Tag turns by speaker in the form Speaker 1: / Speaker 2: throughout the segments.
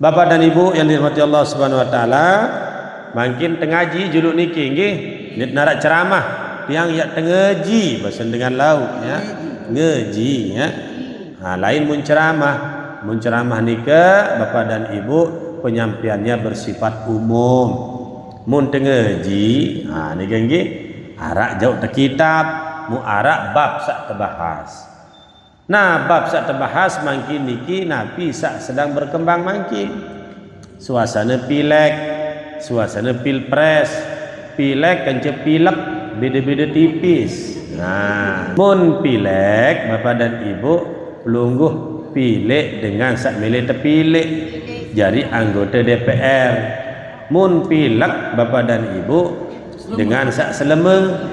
Speaker 1: Bapak dan Ibu yang dirahmati Allah Subhanahu wa taala, mangkin tengaji juluk niki nggih, nit narak ceramah tiang yak tengaji bahasa dengan lau ya. Ngeji ya. Nah, lain mun ceramah nika Bapak dan Ibu penyampaiannya bersifat umum. Mun tengaji, nah niki nggih arak jauh te kitab, mu arak bab sak tebahas. Nah, bab sak terbahas mangkin niki napi sak sedang berkembang mangkin. Suasana pileg, suasana pilpres, pileg kence pilek beda-beda tipis. Nah, mun pileg Bapak dan Ibu pelungguh pilek dengan sak milih terpilih jadi anggota DPR. Mun pilek Bapak dan Ibu dengan sak seleme.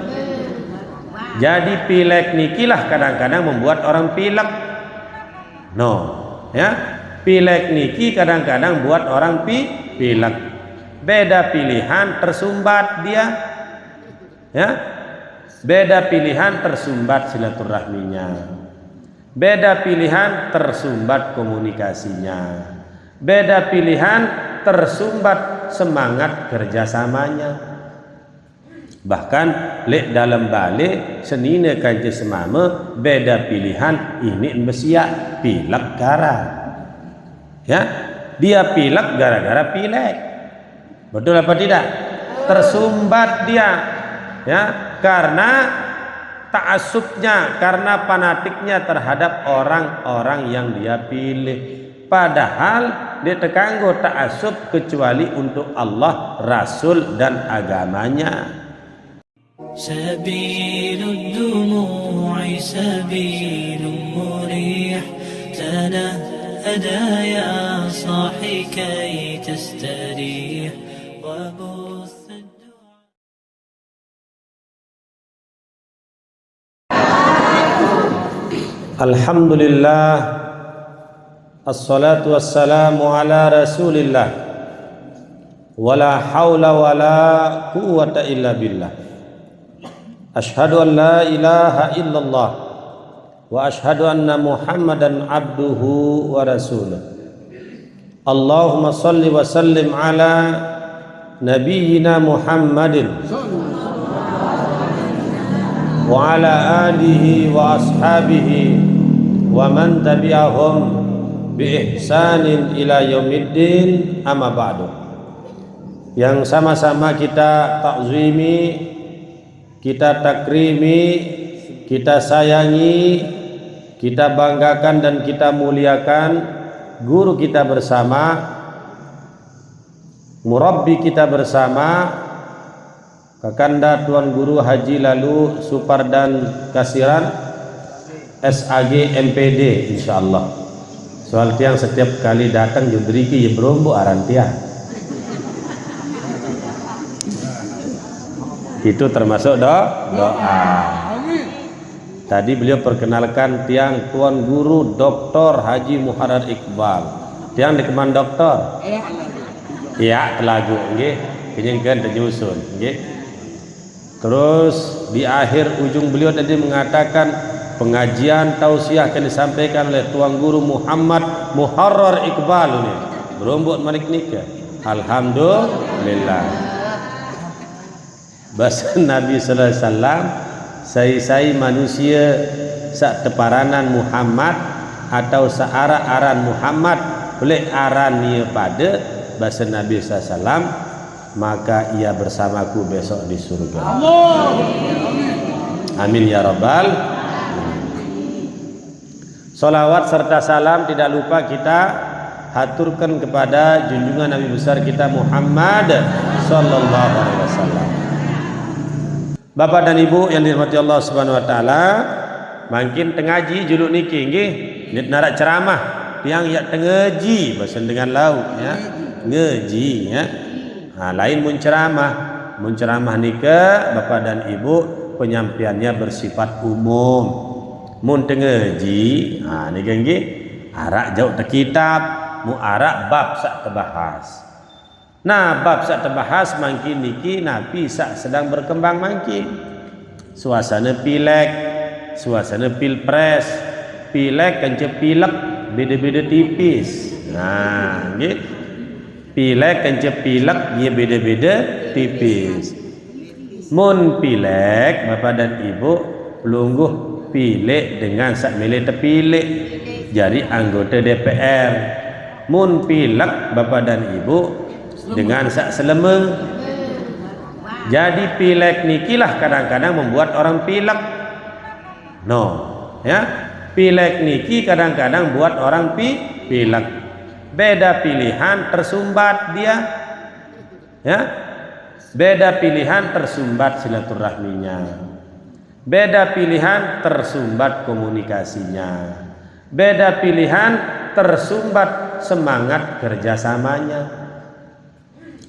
Speaker 1: Jadi pilek nikilah kadang-kadang membuat orang pilek. No, ya. Pilek niki kadang-kadang buat orang pilek. Beda pilihan tersumbat dia. Ya. Beda pilihan tersumbat silaturahminya. Beda pilihan tersumbat komunikasinya. Beda pilihan tersumbat semangat kerjasamanya. Bahkan lek dalam balik senina kanca semama beda pilihan ini besia pilek gara. Ya, dia pilek gara-gara pilek. Betul apa tidak? Tersumbat dia. Ya, karena ta'assubnya, karena fanatiknya terhadap orang-orang yang dia pilih. Padahal dia terkanggo ta'assub kecuali untuk Allah, Rasul dan agamanya.
Speaker 2: سبيل الدموع سبيل مريح تنهدى يا صاحي كي تستريح وبث
Speaker 1: الحمد لله الصلاة والسلام على رسول الله ولا حول ولا قوة إلا بالله أشهد أن لا إله إلا الله وأشهد أن محمدا عبده ورسوله اللهم صل وسلم على نبينا محمد وعلى آله وأصحابه ومن تبعهم بإحسان إلى يوم الدين أما بعد. Yang sama-sama kita takzimi, kita takrimi, kita sayangi, kita banggakan dan kita muliakan guru kita bersama, murabbi kita bersama, Kakanda Tuan Guru Haji Lalu Supardan Kasiran SAG MPD insyaallah. Soal tiang setiap kali datang judriki ya berombo arantia. Itu termasuk doa. Tadi beliau perkenalkan tiang Tuan Guru Dr. Haji Muharrar Iqbal. Tiang dikeman doktor. Iya, telagu nggih. Kenyengkeun ternyusun nggih. Terus di akhir ujung beliau tadi mengatakan pengajian tausiah akan disampaikan oleh Tuan Guru Muhammad Muharrar Iqbal ini. Berombok malik nikah. Alhamdulillah. Bahasa Nabi sallallahu alaihi wasallam, sai manusia sak teparanan Muhammad atau seara-aran Muhammad oleh aran ia pada bahasa Nabi sallallahu alaihi wasallam, maka ia bersamaku besok di surga. Amin ya rabbal. Salawat serta salam tidak lupa kita haturkan kepada junjungan Nabi besar kita Muhammad sallallahu alaihi wasallam. Bapak dan Ibu yang dirahmati Allah Subhanahu wa taala, mangkin tengaji juluk niki nggih, nit narak ceramah tiang yak tengaji bahasa dengan lau ya. Ngeji ya. Nah, lain mun ceramah nika Bapak dan Ibu penyampaiannya bersifat umum. Mun tengaji, nah niki nggih arak jauh te kitab, mu arak bab sak tebahas. Nah, bab sak terbahas mangkin niki napi sak sedang berkembang mangkin. Suasana pileg, suasana pilpres, pileg kence pilek beda-beda tipis. Nah, nggih Pilek kence pilek dia beda-beda tipis. Mun pilek bapak dan ibu pelungguh pilek dengan sak milih terpilih jadi anggota DPR. Mun pilek bapak dan ibu dengan sak seleme jadi pilek nikilah kadang-kadang membuat orang pilek. No, ya. Pilek niki kadang-kadang buat orang pilek. Beda pilihan tersumbat dia. Ya. Beda pilihan tersumbat silaturahminya. Beda pilihan tersumbat komunikasinya. Beda pilihan tersumbat semangat kerjasamanya.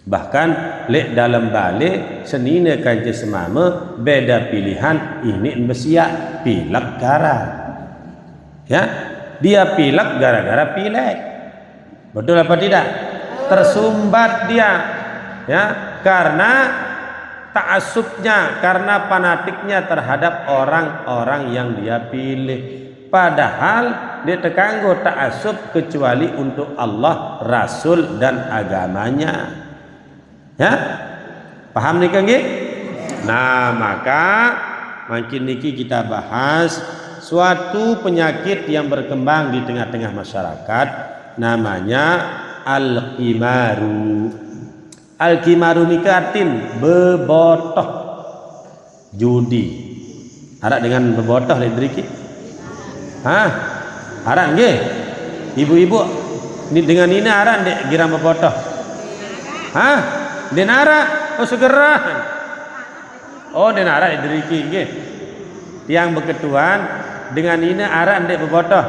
Speaker 1: Bahkan lek dalam balik senina kanca semama beda pilihan ini besia pilek gara. Ya, dia pilek gara-gara pilek. Betul apa tidak? Tersumbat dia. Ya, karena ta'assubnya, karena fanatiknya terhadap orang-orang yang dia pilih. Padahal dia terkanggo ta'assub kecuali untuk Allah, Rasul dan agamanya. Ya, paham nih kan? Nah, maka makin niki kita bahas suatu penyakit yang berkembang di tengah-tengah masyarakat, namanya al-qimaru. Al-qimaru nikatin bebotoh judi. Harap dengan bebotoh ledriki. Hah? Harap nggih? Ibu-ibu ini dengan ini harap ndek gira bebotoh. Hah? Denara, oh segerahan. Oh denara idriki nggih. Tiang beketuan dengan ini arak ndek bebotoh.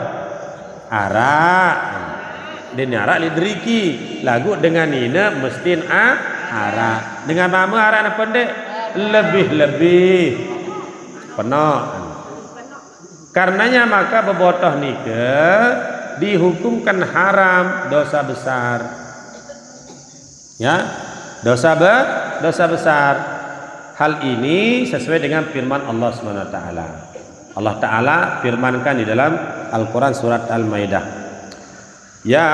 Speaker 1: Arak. Denara idriki. Lagu dengan ini mestin arak. Dengan mama arak apa ndek? Lebih-lebih. Penuh. Karenanya maka bebotoh nikah dihukumkan haram, dosa besar. Ya. Dosa besar. Hal ini sesuai dengan firman Allah SWT. Allah Ta'ala firmankan di dalam Al-Quran surat Al-Maidah. Ya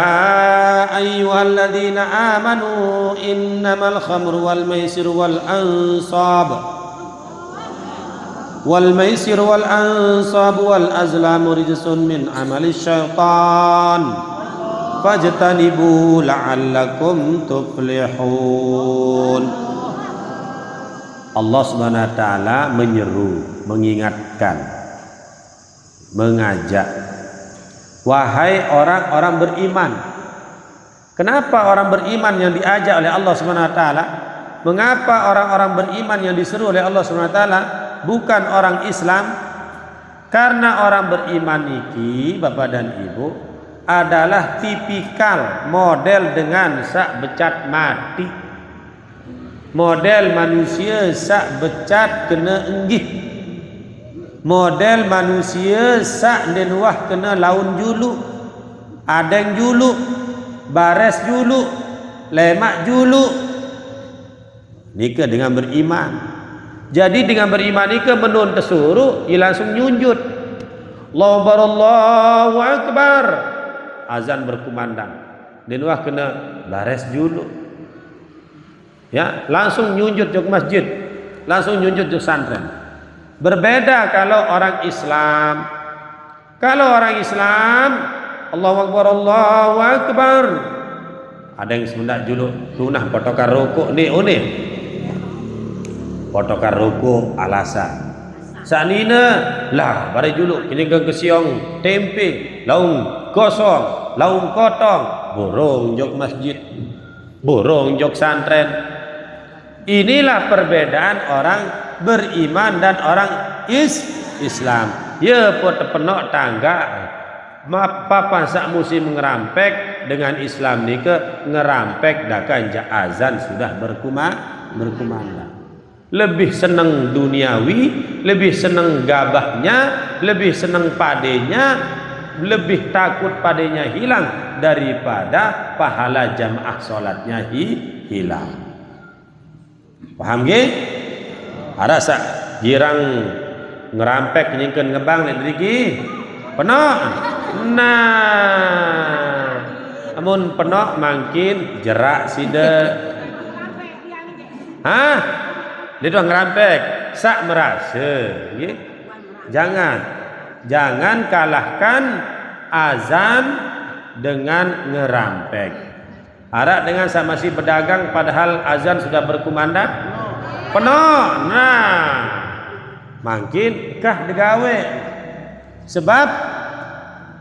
Speaker 1: ayyuhalladzina amanu innamal khamru wal maisiru wal ansab wal azlamu rijsun min amali syaitan fajtanibu la'allakum tuflihun. Allah Subhanahu wa taala menyeru, mengingatkan, mengajak, wahai orang-orang beriman. Kenapa orang beriman yang diajak oleh Allah Subhanahu wa taala? Mengapa orang-orang beriman yang diseru oleh Allah Subhanahu wa taala bukan orang Islam? Karena orang beriman iki, Bapak dan Ibu, adalah tipikal model dengan sak becat mati, model manusia sak becat kena enggih, model manusia sak denuah kena laun julu, adeng julu, bares julu, lemak julu. Nika dengan beriman. Jadi dengan beriman nika menun tersuruh ia langsung nyunjud. Allahu akbar. Azan berkumandang. Denuah kena bares julu. Ya, langsung nyunjud ke masjid. Langsung nyunjud ke santren. Berbeda kalau orang Islam. Kalau orang Islam, Allahu akbar, Allahu akbar. Ada yang sebentar julu tunah potokar rokok ni one. Potokar rokok alasan. Sanina lah bare julu kini ke kesiong tempe, laung gosong, laung kotong, borong jok masjid, borong jok santren. Inilah perbedaan orang beriman dan orang Islam. Ya petenok tangga papan sak musim ngerampek dengan Islam ni ke ngerampek dakan azan sudah berkumandang. Lebih senang duniawi, lebih senang gabahnya, lebih senang padenya, lebih takut padenya hilang daripada pahala jamaah sholatnya hilang. Paham ge? Ada sak girang ngerampek nyingkeun ngebang lek driki. Penuh. Nah. amun penok mangkin jerak sida. Hah? Dia tuang ngerampek, sak merasa, nggih. Jangan kalahkan azan dengan ngerampek. Harap dengan sama si pedagang padahal azan sudah berkumandang. Penok. Nah, mangkin kah digawe. Sebab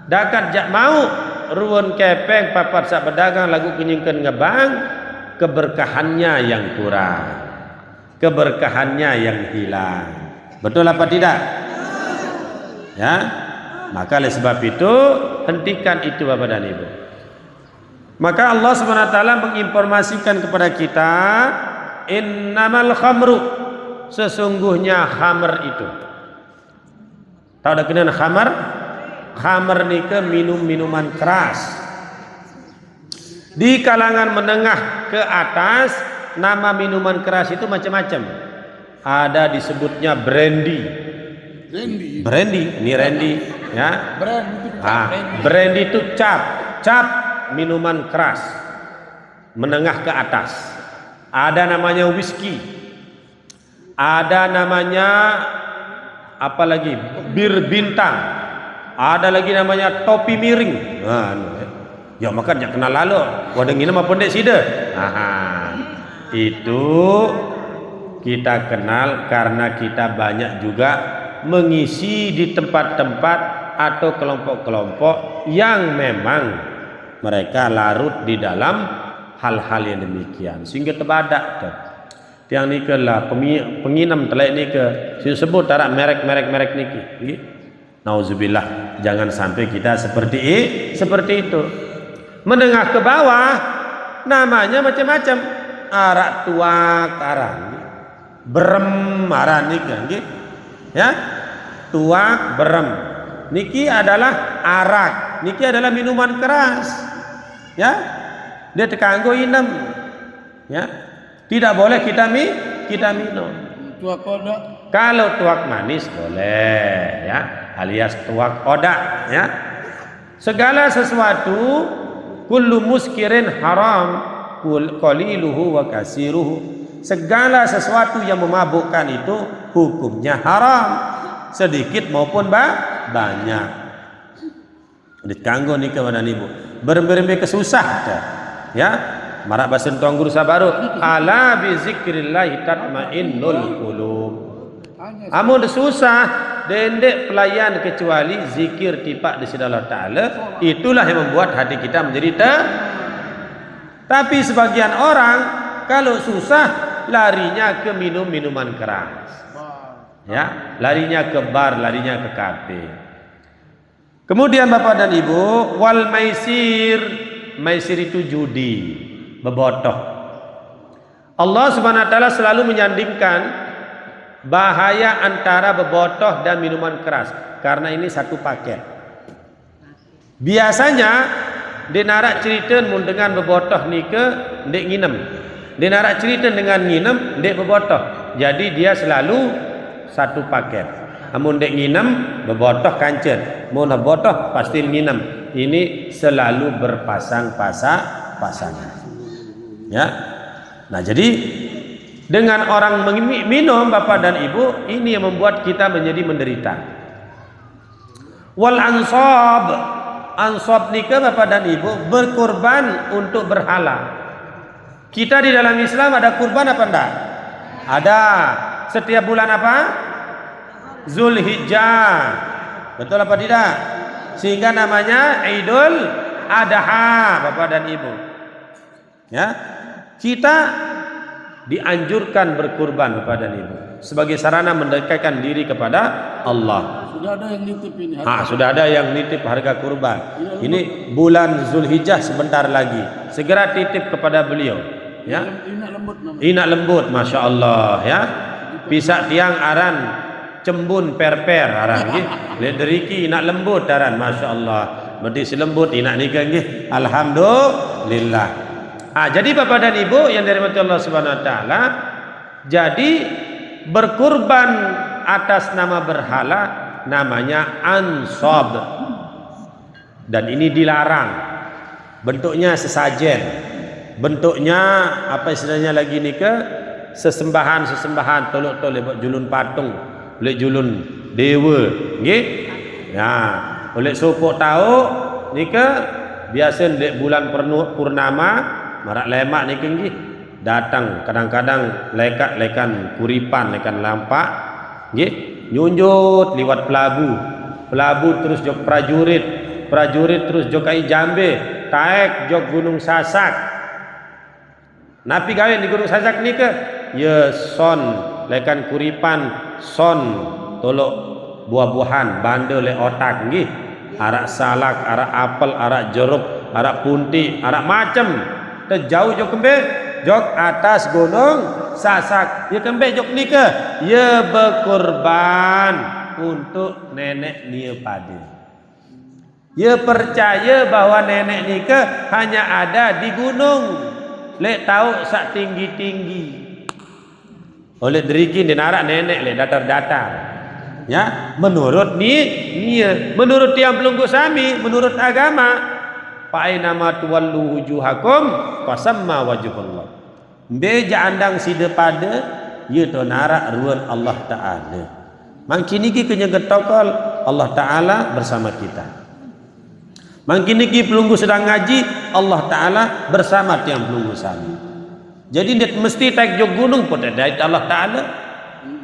Speaker 1: dakat jak mau ruwun kepeng papat sak pedagang lagu kenyingkeun ngebang, keberkahannya yang kurang. Keberkahannya yang hilang. Betul apa tidak? Ya. Maka oleh sebab itu hentikan itu Bapak dan Ibu. Maka Allah SWT menginformasikan kepada kita, innamal khamru, sesungguhnya khamr itu. Tahu dah kenal khamr? Khamr ni ke minuman keras. Di kalangan menengah ke atas, nama minuman keras itu macam-macam. Ada disebutnya brandy. Brandy, ini Randy, ya. Brandy itu cap minuman keras menengah ke atas. Ada namanya whisky. Ada namanya apa lagi? Bir bintang. Ada lagi namanya topi miring. Nah, ya maka jangan kenal lalu. Wadah ngina apa ndek sida. Itu kita kenal karena kita banyak juga mengisi di tempat-tempat atau kelompok-kelompok yang memang mereka larut di dalam hal-hal yang demikian sehingga terbadak tuh. Yang ni ke lah penginam telek ni ke sebut tarak merek niki. Nauzubillah, jangan sampai kita seperti itu. Menengah ke bawah namanya macam-macam. Arak tuak aran berem aran niki, ya, tuak berem niki adalah arak, niki adalah minuman keras, ya, dia tekanggo inem, ya, tidak boleh kita minum.
Speaker 3: Tuak odak.
Speaker 1: Kalau tuak manis boleh, ya, alias tuak odak, ya. Segala sesuatu kullu muskirin haram qaliluhu wa kasiruhu. Segala sesuatu yang memabukkan itu hukumnya haram, sedikit maupun banyak. Dikanggo nih kawan ibu berembe kesusah ya. Marak bahasa tuang guru sabaru ala bi zikrillah tatmainnul qulub. Amun susah dendek pelayan kecuali zikir tipak di sisi Allah Ta'ala, itulah yang membuat hati kita menjadi Tapi sebagian orang kalau susah larinya ke minuman keras, ya, larinya ke bar, larinya ke kafe. Kemudian Bapak dan Ibu, wal maisir itu judi, bebotoh. Allah Subhanahu wa taala selalu menyandingkan bahaya antara bebotoh dan minuman keras karena ini satu paket. Biasanya dinarak cerita mun dengan bebotoh ni ke ndek nginem. Dinarak cerita dengan nginem ndek bebotoh. Jadi dia selalu satu paket. Amun ndek nginem bebotoh kancet. Mun bebotoh pasti nginem. Ini selalu berpasang-pasangan. Ya. Nah, jadi dengan orang minum Bapak dan Ibu, ini yang membuat kita menjadi menderita. Wal ansab nikah Bapak dan Ibu berkorban untuk berhala. Kita di dalam Islam ada kurban apa enggak? Ada. Setiap bulan apa? Zulhijjah. Betul apa tidak? Sehingga namanya Idul Adha Bapak dan Ibu. Ya. Kita dianjurkan berkurban Bapak dan Ibu sebagai sarana mendekatkan diri kepada Allah.
Speaker 3: Sudah ada yang nitip ini.
Speaker 1: Sudah ada yang nitip harga kurban. Ini bulan Zulhijjah sebentar lagi. Segera titip kepada beliau. Ya. Inak lembut, masya Allah. Ya. Pisak tiang aran cembun perper aran. Deriki inak lembut aran, masya Allah. Berarti selembut inak nikah nggih. Alhamdulillah. Jadi Bapak dan Ibu yang dirahmati Allah Subhanahu wa taala, jadi berkurban atas nama berhala namanya ansab. Dan ini dilarang. bentuknya sesajen, bentuknya apa istilahnya lagi ni ke, sesembahan tolok-tolok buat julun patung, boleh julun dewa nggih. Ya, oleh sopok tahu ni ke biasa dek bulan purnama marak lemak ni ke nggih. Datang kadang-kadang lekan kuripan, lekan lampak nggih, nyunjut liwat pelabu terus jog prajurit terus jog kai Jambe, taek jog Gunung Sasak. Napi gawe di Gunung Sasak ni ke ya son lekan kuripan, son tolok buah-buahan banda le otak nggih, arak salak, arak apel, arak jeruk, arak punti, arak macam. Terjauh jog kembe jog atas Gunung Sasak. Ya kembe jog ni ke ya berkorban untuk nenek nia pada. Ya percaya bahwa nenek ni ke hanya ada di gunung, lek tahu sak tinggi-tinggi. Oleh deriki dinarak nenek lek datar-datar. Ya, menurut nia, menurut tiang pelunggu sami, menurut agama, fa aina tuwallu wujuhakum fasamma wajhullah. Beja andang sida pada ye to narak ruan Allah Taala. Mangkin iki kenya getokol Allah Taala bersama kita. Mangkin iki pelunggu sedang ngaji Allah Taala bersama tiang pelunggu sami. Jadi dia mesti taik jog gunung pun ada Allah Taala.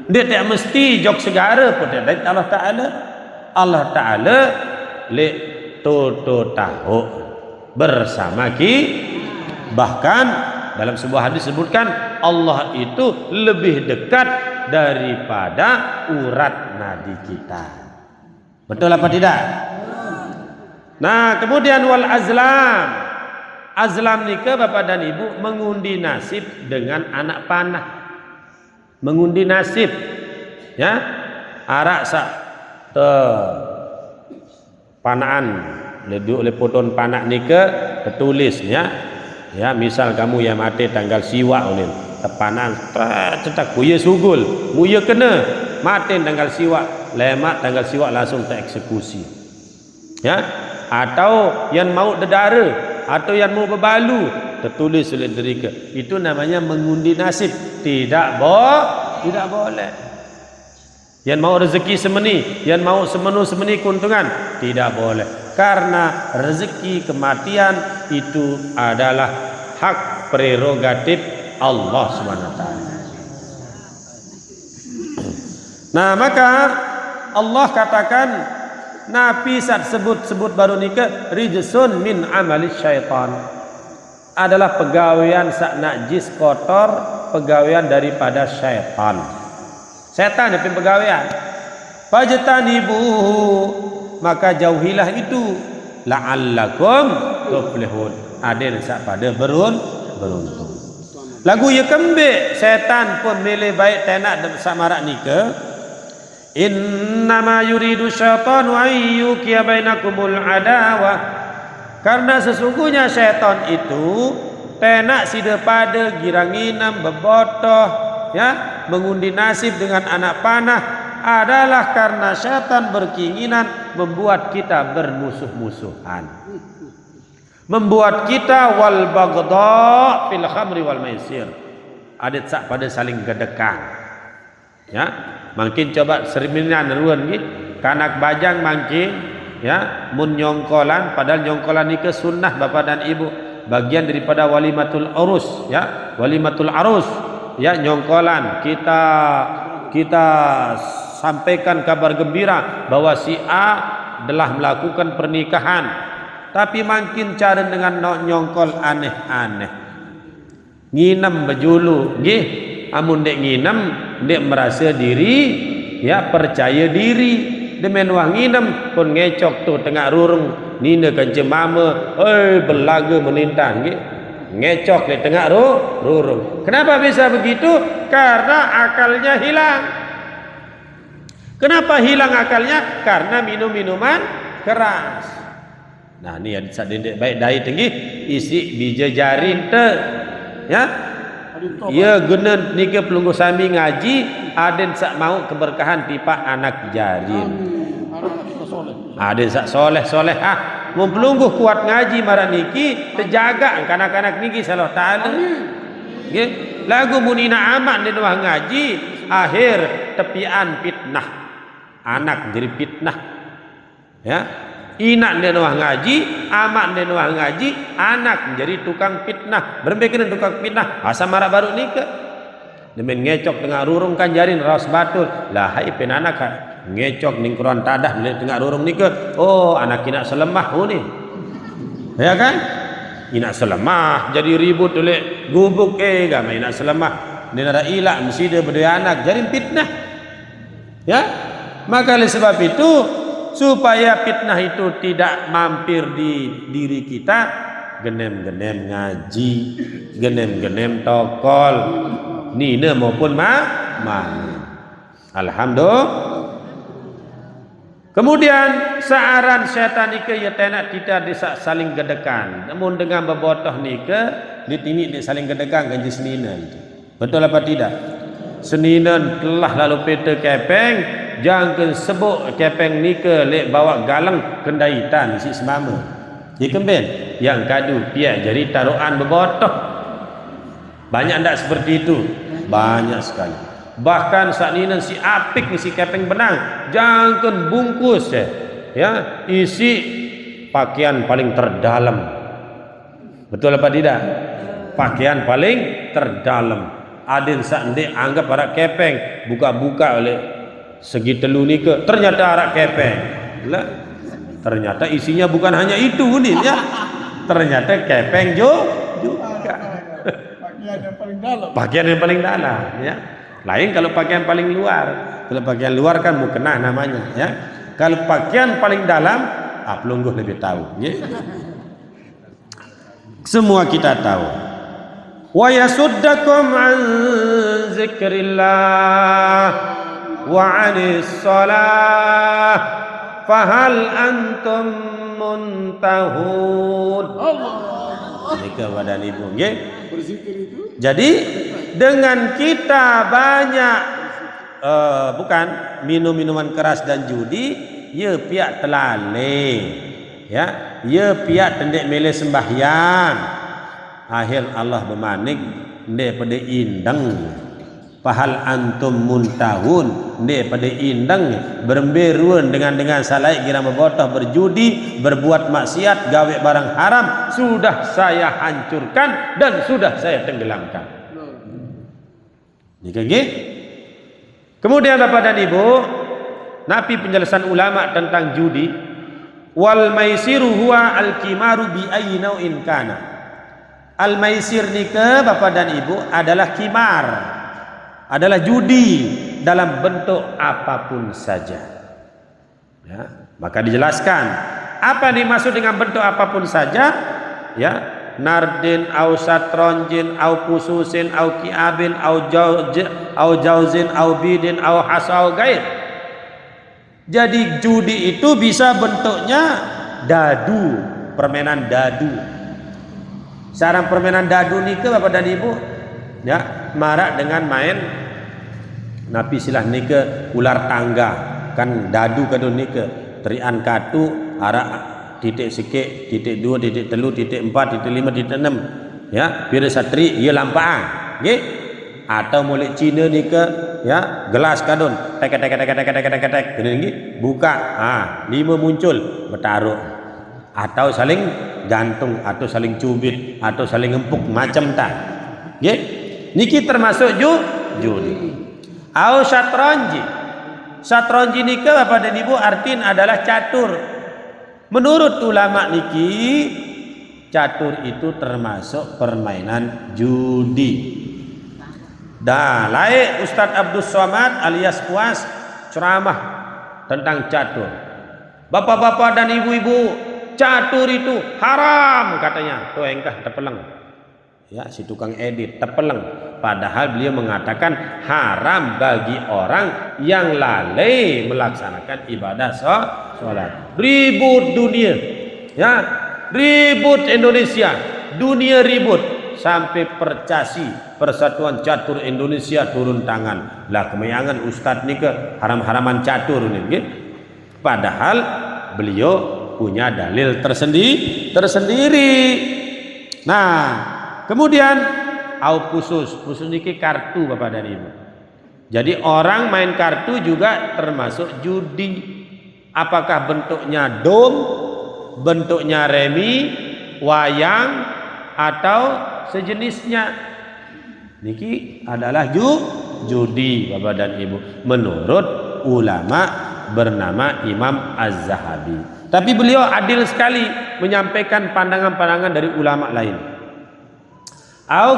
Speaker 1: Dia tak mesti jog segara pun ada Allah Taala. Allah Taala le toto tahu bersama bahkan dalam sebuah hadis sebutkan Allah itu lebih dekat daripada urat nadi kita. Betul apa tidak? Nah, kemudian wal azlam nikah bapak dan ibu mengundi nasib dengan anak panah. Mengundi nasib, ya, arak sak panaan lebih poton panak nikah tertulis ya. Ya, misal kamu yang mati tanggal siwak ulin, tepanan cetak buya sugul, buya kena mati tanggal siwak, lemak tanggal siwak langsung tereksekusi. Ya, atau yang mau dedara atau yang mau berbalu tertulis oleh derika, itu namanya mengundi nasib. Tidak boleh. Yang mau rezeki semeni, yang mau semeni keuntungan, tidak boleh. Karena rezeki kematian itu adalah hak prerogatif Allah SWT. Nah, maka Allah katakan Nabi saat sebut baru nikah rijsun min amali syaitan, adalah pegawaian sak najis kotor, pegawaian daripada syaitan. Setan itu pegawaian. Fajtanibu, maka jauhilah itu, la'allakum tuflihun, ada sak pada beruntung. Lagu ya kembik setan pun milih baik tenak sak marak nikah. Innama yuridu syaitanu ayyukiya bainakumul adawah, karena sesungguhnya syaitan itu tenak sida pada giranginam bebotoh, ya, mengundi nasib dengan anak panah, adalah karena syaitan berkeinginan membuat kita bermusuh-musuhan, membuat kita wal baghdha fil khamri wal maisir, adat sak pada saling gedekang. Ya, mungkin coba seriminan ruan gitu, kanak bajang mungkin, ya, mun nyongkolan, padahal nyongkolan ini ke sunnah bapak dan ibu, bagian daripada walimatul arus, ya, walimatul arus, ya, nyongkolan kita sampaikan kabar gembira bahwa si A telah melakukan pernikahan, tapi makin cara dengan nyongkol aneh-aneh, nginem bejulu, nggih, amun dek nginem, dek merasa diri, ya, percaya diri, demen wah nginem pun ngecok tu tengah rurung, nina kancing mama, belaga menintang, nggih, ngecok di tengah rurung. Kenapa bisa begitu? Karena akalnya hilang. Kenapa hilang akalnya? Karena minum-minuman keras. Nah, ni ada sadendek baik dai tinggi isi bija jarin te, ya. Ya guna nikah pelunggu sami ngaji, aden sak mau keberkahan tipa anak jarin.
Speaker 3: Anak kita soleh.
Speaker 1: Ada sak soleh-solehah mun pelungguh kuat ngaji marah niki terjaga kanak-kanak niki salah taala. Nggih, lagu munina aman den wah ngaji akhir tepian fitnah. Anak jadi fitnah. Ya. Inak den wah ngaji, amak den wah ngaji, anak menjadi tukang fitnah. Berbekin tukang fitnah, asa marah baru nikah. Demen ngecok tengah rurung kan jarin raos batul. Lah hai penanak ngecok ning kuran tadah tengah rurung nikah. Oh, anak inak selemah ni. Ya kan? Inak selemah jadi ribut oleh gubuk gama inak selemah. Dia ada ilak mesti dia berdua anak jadi fitnah. Ya? Maka oleh sebab itu supaya fitnah itu tidak mampir di diri kita, genem-genem ngaji, genem-genem tokol, nina maupun alhamdulillah. Kemudian searan setan ike ya tenak tidak bisa saling gedekan. Namun dengan bebotoh nike ditini di saling gedekan ganji seninan. Betul apa tidak? Seninan telah lalu pete kepeng, jangan sebut kepeng nike lek bawa galang kendaitan si semama. Dia kemben yang kadu pia jadi taruhan bebotoh. Banyak ndak seperti itu? Banyak sekali. Bahkan saat ini si apik ni si kepeng benang jangan bungkus ya isi pakaian paling terdalam. Betul apa tidak? Pakaian paling terdalam. Adin sak ndek anggap arak kepeng buka-buka oleh segi telu ni ke ternyata arak kepeng. Lah ternyata isinya bukan hanya itu ni ya. Ternyata kepeng juga.
Speaker 3: Pakaian yang paling dalam.
Speaker 1: Pakaian yang paling dalam ya. Lain kalau pakaian paling luar. Kalau pakaian luar kan mukena namanya ya. Kalau pakaian paling dalam, pelungguh lebih tahu ya. Semua kita tahu. Wa yasuddakum an zikrillah wa 'anis shalah fahal antum muntahun.
Speaker 3: Allah.
Speaker 1: Ini kepada ibu nggih.
Speaker 3: Berzikir itu.
Speaker 1: Jadi dengan kita banyak bukan minum minuman keras dan judi, ya pihak telale, ya, ya pihak tendek mele sembahyang. Akhir Allah bermanik ndek pada indang. Pahal antum muntahun ndek pada indang beremberuan dengan salai gira membotoh berjudi, berbuat maksiat, gawe barang haram, sudah saya hancurkan dan sudah saya tenggelamkan. Nggih. Kemudian Bapak dan Ibu, napi penjelasan ulama tentang judi, wal maisiru huwa al-kimaru bi ayyi nau'in kana. Al maisir nika Bapak dan Ibu adalah kimar, adalah judi dalam bentuk apapun saja. Ya, maka dijelaskan apa yang dimaksud dengan bentuk apapun saja, ya. Nardin au satronjin au pususin au kiabin au jauzin au bidin au hasau gair. Jadi judi itu bisa bentuknya dadu, permainan dadu. Sarang permainan dadu ni ke Bapak dan Ibu ya marak dengan main napi silah ni ke ular tangga kan dadu kadun ni ke terian katu arak titik sikit, titik 2, titik 3, titik 4, titik 5, titik 6 ya, bila satri ia lampaan nggih. Atau mulai Cina ni ke ya, gelas kadun tek nggih, buka 5 muncul bertaruh, atau saling gantung, atau saling cubit, atau saling empuk macam tak nggih. Niki termasuk judi. Au syatranji. Syatranji ni ke Bapak dan Ibu artin adalah catur. Menurut ulama niki, catur itu termasuk permainan judi. Dah lain Ustadz Abdul Somad alias Puas ceramah tentang catur. Bapak-bapak dan ibu-ibu, catur itu haram katanya. Tuh engkah tepeleng. Ya, si tukang edit tepeleng. Padahal beliau mengatakan haram bagi orang yang lalai melaksanakan ibadah sholat. Ribut dunia, ya, ribut Indonesia, dunia ribut sampai percasi Persatuan Catur Indonesia turun tangan. Lah kemayangan Ustadz ni ke haram-haraman catur ni, gitu. Padahal beliau punya dalil tersendiri. Nah, kemudian khusus niki kartu Bapak dan Ibu. Jadi orang main kartu juga termasuk judi. Apakah bentuknya dom, bentuknya remi, wayang, atau sejenisnya? Niki adalah judi Bapak dan Ibu menurut ulama bernama Imam Az-Zahabi. Tapi beliau adil sekali menyampaikan pandangan-pandangan dari ulama lain.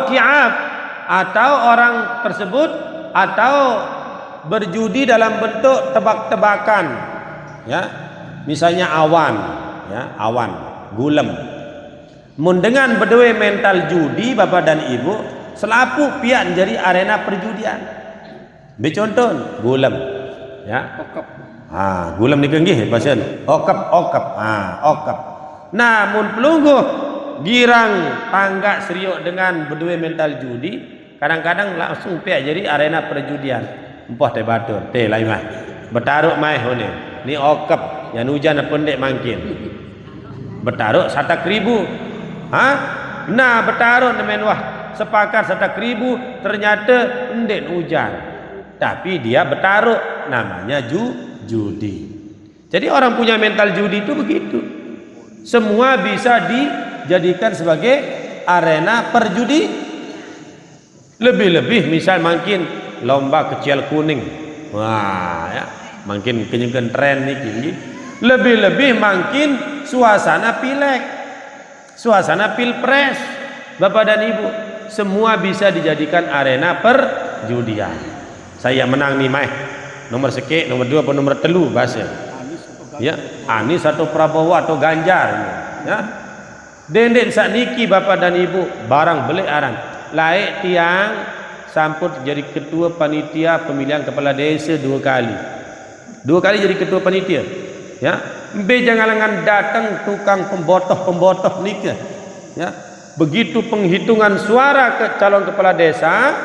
Speaker 1: Ki'ab, atau orang tersebut atau berjudi dalam bentuk tebak-tebakan, ya, misalnya awan, gulem. Mun dengan berdua mental judi Bapak dan Ibu selapu pihak jadi arena perjudian. Contoh gulem, ya. Gulem ni kenggih bahasa okap. Okap. Nah, mun pelungguh girang tangga seriuk dengan berdua mental judi, kadang-kadang langsung pihak jadi arena perjudian. Empoh teh batur, teh lain mah. Bertaruh mai hone. Ni okap yang hujan pendek mangkin. Bertaruh 100.000. Nah, bertaruh nemen wah sepakat 100.000 ternyata pendek hujan. Tapi dia bertaruh namanya judi. Jadi orang punya mental judi itu begitu. Semua bisa dijadikan sebagai arena perjudi. Lebih-lebih misal makin lomba kecil kuning. Wah, ya, makin kenyangkan tren niki. Lebih-lebih makin suasana pileg, suasana pilpres. Bapak dan Ibu, semua bisa dijadikan arena perjudian. Saya menang nih Mai. Nomor sekek, nomor 2 atau nomor 3 bahasa. Ya, Anies atau Prabowo atau Ganjar, ya. Dendek sakniki Bapak dan Ibu, barang beli arang. Laik tiang samput jadi ketua panitia pemilihan kepala desa 2 kali. 2 kali jadi ketua panitia. Ya, jangan datang tukang pembotoh nikah. Ya. Begitu penghitungan suara ke calon kepala desa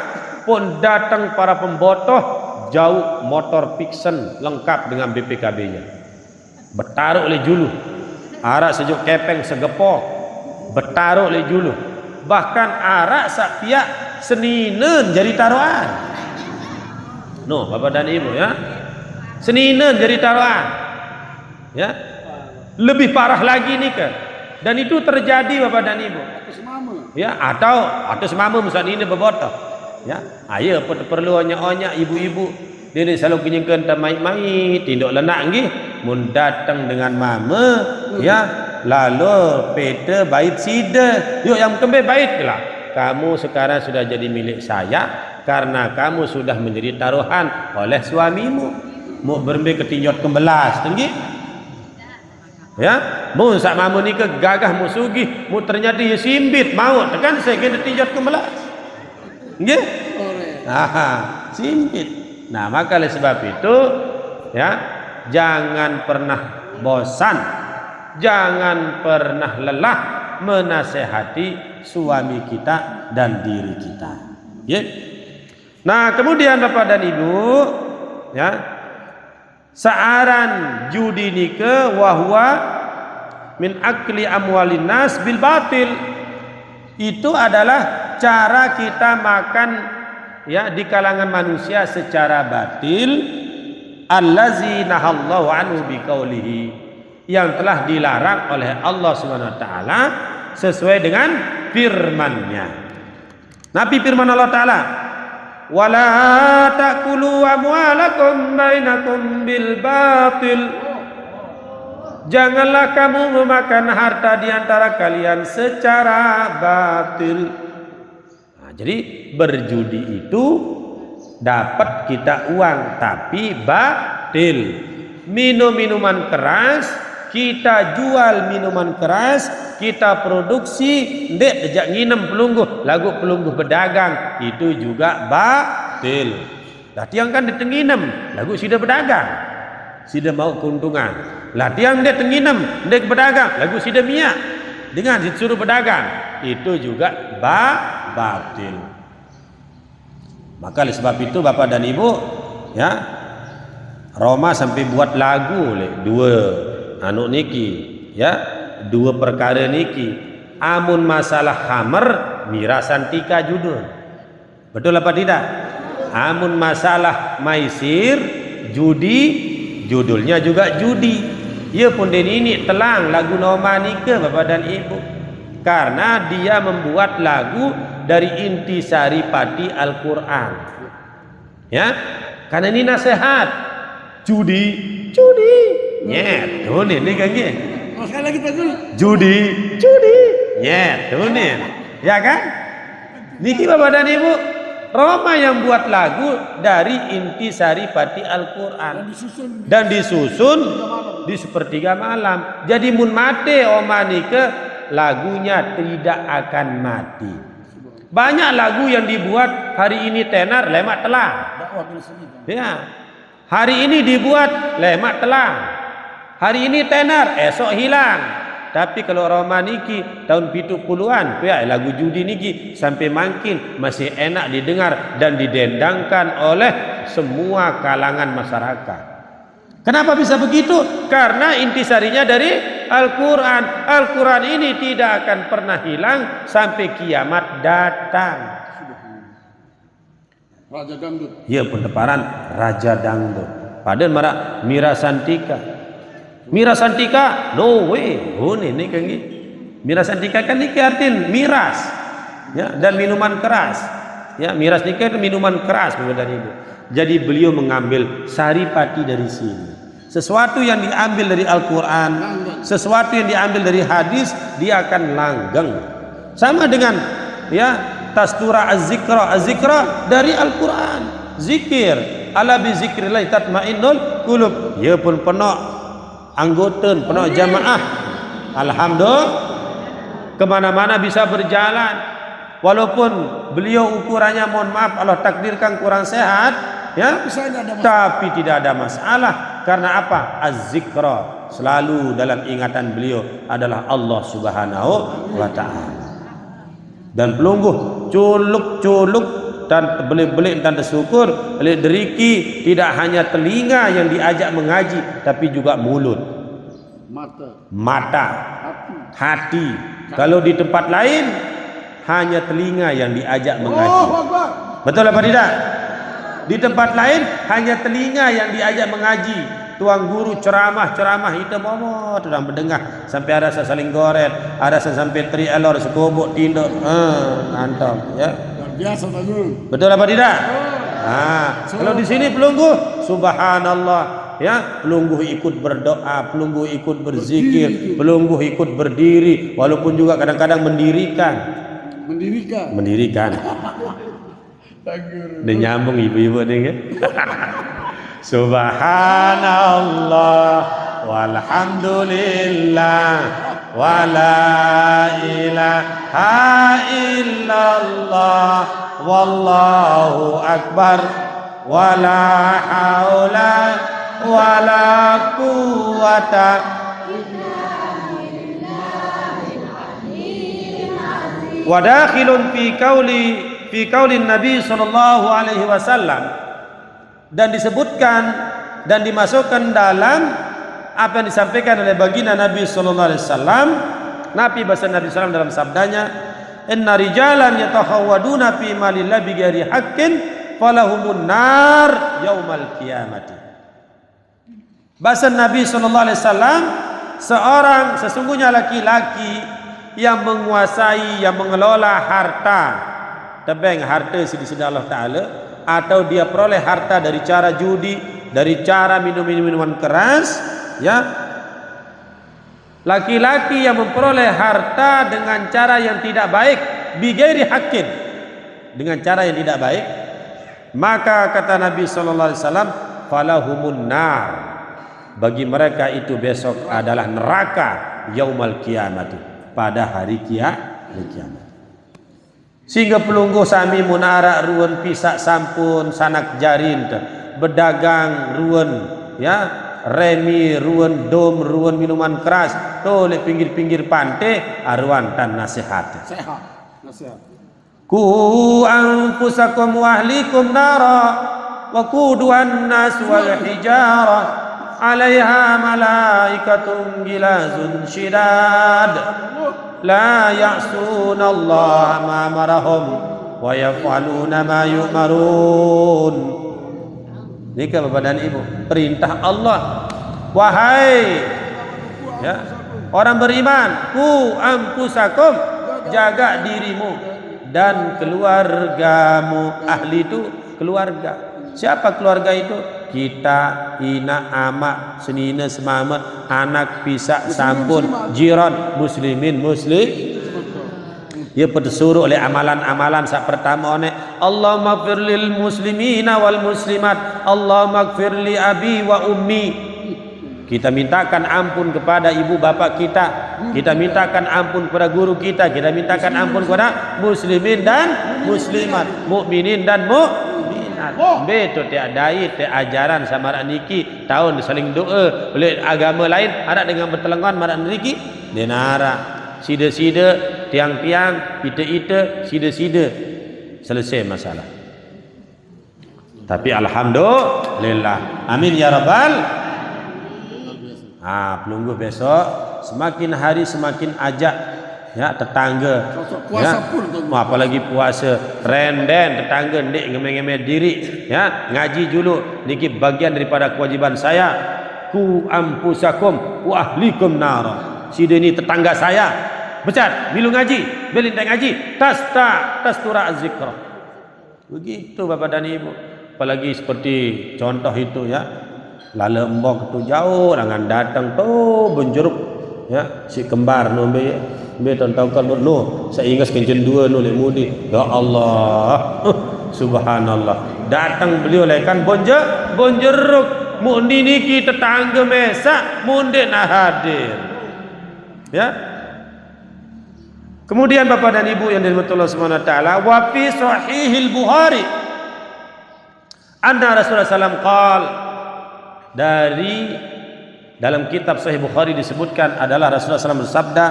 Speaker 1: pun datang para pembotoh jauh motor Pixen lengkap dengan BPKB-nya. Bertaruh oleh julu. Arak sejuk kepeng segepok. Bertaruh oleh julu. Bahkan arak sak piak seninen jadi taruhan. No, Bapak dan Ibu, ya. Seninen jadi taruhan. Ya. Lebih parah lagi nih kan. Dan itu terjadi Bapak dan Ibu. Ya, atau semama misalnya ini berbotoh. Ya, ayo perlu onyak-onyak ibu-ibu. Dia selalu kenyangkan tamai-mai, tindak lenak nggih. Mun datang dengan mama, ya, lalu peta bait sida. Yuk yang kembe baitlah. Kamu sekarang sudah jadi milik saya karena kamu sudah menjadi taruhan oleh suamimu. Mau berembe ketinjot kembelas, nggih. Ya, mau sak mamu ni ke gagah mau sugih, mau ternyata ya simbit mau tekan saya kena tinjot kembelas. Nggih? Simbit. Nah, maka oleh sebab itu, ya, jangan pernah bosan, jangan pernah lelah menasehati suami kita dan diri kita. Ya. Nah, kemudian Bapak dan Ibu, ya, saaran judi nike wahwa min akli amwalin nas bil batil. Itu adalah cara kita makan, ya, di kalangan manusia secara batil. Allazi nahallahu anhu biqaulihi, yang telah dilarang oleh Allah Subhanahu wa taala sesuai dengan firman-Nya. Nabi firman Allah taala, wala ta'kulu amwalakum bainakum bil batil. Janganlah kamu memakan harta di antara kalian secara batil. Nah, jadi berjudi itu dapat kita uang tapi batil. Minum minuman keras, kita jual minuman keras, kita produksi, ndek dejak nginem pelungguh, lagu pelungguh berdagang, itu juga batil. Lah tiang kan ditenginem, lagu sudah berdagang, sudah mau keuntungan. Lah tiang ndek tenginem, ndek berdagang, lagu sudah miak, dengan disuruh berdagang, itu juga batil. Maka oleh sebab itu Bapak dan Ibu, ya, Roma sampai buat lagu oleh 2 anu niki ya, dua perkara niki. Amun masalah khamar mirasan tika judul. Betul apa tidak? Amun masalah maisir judi judulnya juga judi. Ya pun ini telang lagu Noma nika Bapak dan Ibu. Karena dia membuat lagu dari intisari pati Al-Qur'an. Ya. Karena ini nasihat. Judi nyet tunin nih kan gitu.
Speaker 3: Oh, sekali lagi Pak Guru.
Speaker 1: Judi nyet tunin. Ya kan? Niki Bapak dan Ibu, Roma yang buat lagu dari intisari pati Al-Qur'an dan disusun di sepertiga malam. Jadi mun mate omanike lagunya tidak akan mati. Banyak lagu yang dibuat hari ini tenar lemak telang. Ya. Hari ini dibuat lemak telang. Hari ini tenar, esok hilang. Tapi kalau Roma niki tahun 70-an, ya lagu judi niki sampai makin masih enak didengar dan didendangkan oleh semua kalangan masyarakat. Kenapa bisa begitu? Karena intisarinya dari Al-Quran. Al-Quran ini tidak akan pernah hilang sampai kiamat datang.
Speaker 3: Raja Dangdut.
Speaker 1: Ya pendeparan Raja Dangdut. Padahal marah Mira Santika. Mira Santika, no way. Oh ini kan gitu. Mira Santika kan ini artinya miras, ya, dan minuman keras. Ya, miras ini kan minuman keras Bapak dan Ibu. Jadi beliau mengambil saripati dari sini. Sesuatu yang diambil dari Al-Quran, sesuatu yang diambil dari hadis, dia akan langgeng. Sama dengan ya tastura az-zikra, az-zikra dari Al-Quran. Zikir, ala bi zikrillah tatmainnul qulub. Ya pun penuh anggota, penuh jamaah. Alhamdulillah, kemana-mana bisa berjalan. Walaupun beliau ukurannya mohon maaf Allah takdirkan kurang sehat, ya, tapi tidak ada masalah. Karena apa? Az-zikra selalu dalam ingatan beliau adalah Allah Subhanahu wa taala. Dan pelungguh culuk-culuk dan belik-belik dan tersyukur oleh deriki tidak hanya telinga yang diajak mengaji tapi juga mulut, mata, hati. Kalau di tempat lain hanya telinga yang diajak mengaji. Betul apa tidak? Di tempat lain hanya telinga yang diajak mengaji. Tuang guru ceramah hitam momot sedang mendengar sampai ada saling goret, ada sampai tri elor sekobok tinduk ngantom ya.
Speaker 3: Biasa Pak Guru.
Speaker 1: Betul apa tidak? Kalau di sini pelungguh subhanallah ya, pelungguh ikut berdoa, pelungguh ikut berzikir, pelungguh ikut berdiri, walaupun juga kadang-kadang mendirikan. Dan nyambung ibu-ibu nih kan. Subhanallah walhamdulillah wala ilaha illallah wallahu akbar wala haula wala quwata. Wadakhilun fi qaulin Nabi sallallahu alaihi wasallam, dan disebutkan dan dimasukkan dalam apa yang disampaikan oleh baginda Nabi sallallahu alaihi wasallam. Nabi bahasa Nabi sallallahu dalam sabdanya, inna rijalan yatakhawwaduna fi malillah bighairi haqqin falahumun nar yaumal qiyamati. Bahasa Nabi sallallahu alaihi wasallam, sesungguhnya laki-laki yang menguasai, yang mengelola harta, tebeng harta di sisi Allah Ta'ala, atau dia peroleh harta dari cara judi, dari cara minuman keras, ya, laki-laki yang memperoleh harta dengan cara yang tidak baik, bighairi haqqin, dengan cara yang tidak baik, maka kata Nabi sallallahu alaihi wasallam, falahumun nar, bagi mereka itu besok adalah neraka yaumal qiyamati, pada hari kiamat. Sehingga pelungguh sami munara ruan pisak sampun sanak jarin berdagang ruan ya, remi ruan dom ruan minuman keras tole pinggir-pinggir pantai aruan tan nasihat. Ku anfusakum wa ahlikum nara wa quduhan nas wal hijarah 'alaiha malaikatun gilazun syidad la ya'sunallaha ma amarahum wa yaf'aluna ma yu'marun. Nikah Bapak dan Ibu, perintah Allah, wahai ya orang beriman, ku anfusakum, jaga dirimu dan keluargamu. Ahli itu keluarga. Siapa keluarga itu? Kita, ina, ama, senina, semama, anak, pisak, sampun, jiran, muslimin, muslim. Ia disuruh oleh amalan-amalan sak pertama ne Allahumma ighfir lil muslimina wal muslimat, Allahumma ighfir li abi wa ummi. Kita mintakan ampun kepada ibu bapa kita, kita mintakan ampun kepada guru kita, kita mintakan ampun kepada muslimin dan muslimat, mukminin dan mukminat. Betul tiadai te ajaran sama rak niki tahun saling doa oleh agama lain ada dengan bertelengan marak niki denara sida-sida tiang-tiang ite-ite sida-sida selesai masalah. Tapi alhamdulillah, amin ya rabbal. Pelungguh besok semakin hari semakin ajak ya tetangga
Speaker 3: puasa
Speaker 1: ya,
Speaker 3: pun
Speaker 1: apalagi puasa renden tetangga ndik ngeme-ngeme diri ya, ngaji dulu niki bagian daripada kewajiban saya. Ku ampusakum wa ahlikum nar. Si ini tetangga saya becat bilu ngaji belin ngaji tastura zikra. Begitu Bapak dan Ibu. Apalagi seperti contoh itu ya, lala embok tu jauh dengan datang tu benjeruk ya si kembar no be tonton no saya ingat kencen dua no le mudi ya Allah subhanallah datang beliau lekan bonjeruk mundi niki tetangga mesak mundi nah hadir ya. Kemudian Bapak dan Ibu yang dirahmati Allah Subhanahu wa taala, wa fi sahihil Bukhari anna Rasulullah sallallahu alaihi wasallam qala, dari dalam kitab Sahih Bukhari disebutkan adalah Rasulullah SAW bersabda,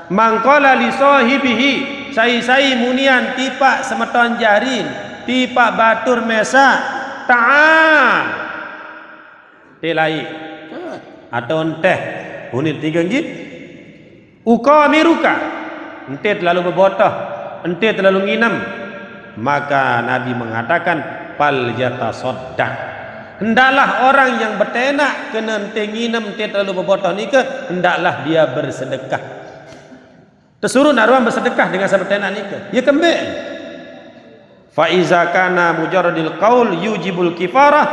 Speaker 1: mangqala li sahibihi, sai munian tipak semeton jarin tipak batur mesa ta'al telai atau teh unit 3 git ukamiruka ente terlalu berbotoh ente terlalu nginam, maka Nabi mengatakan fal yatasaddaq, hendaklah orang yang bertenak kena ente nginem ente terlalu berbotoh ni ke, hendaklah dia bersedekah. Tersuruh naruan bersedekah dengan sahabat tenak ni ke, ya kembali. Fa iza kana mujarradil qaul yujibul kifarah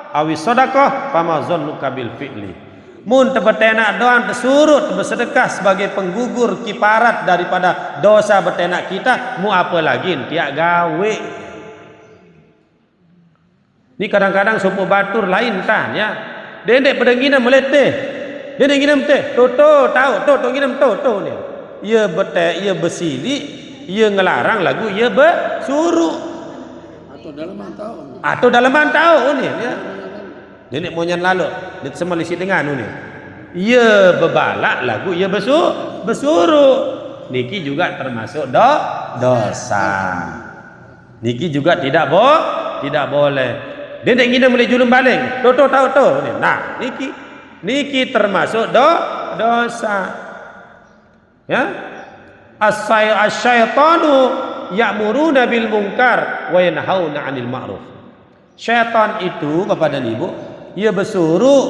Speaker 1: awi sadaqah fama zannuka bil fi'li. Mun bertenak doang tersuruh bersedekah sebagai penggugur kifarat daripada dosa bertenak kita, mu apa lagi tiak gawe. Ni kadang-kadang supu batur lain tan ya. Dendek pada nginam meleteh. Dendek nginam teh. Toto tahu nginam toto ni. Ia betek, ia bersili, ia ngelarang lagu, ia bersuruh. Atau dalaman tahu ni ya. Dendek monyan lalu, dia semalisi dengan ni. Ia bebalak lagu, ia bersuruh. Niki juga termasuk dosa. Niki juga tidak boleh. Dia tak ingin mulai julung baling. Tahu ni. Nah, niki termasuk dosa. Ya. As-syaitanu ya'muruna bil munkar wa yanhauna 'anil ma'ruf. Syaitan itu Bapak dan Ibu, ia bersuruh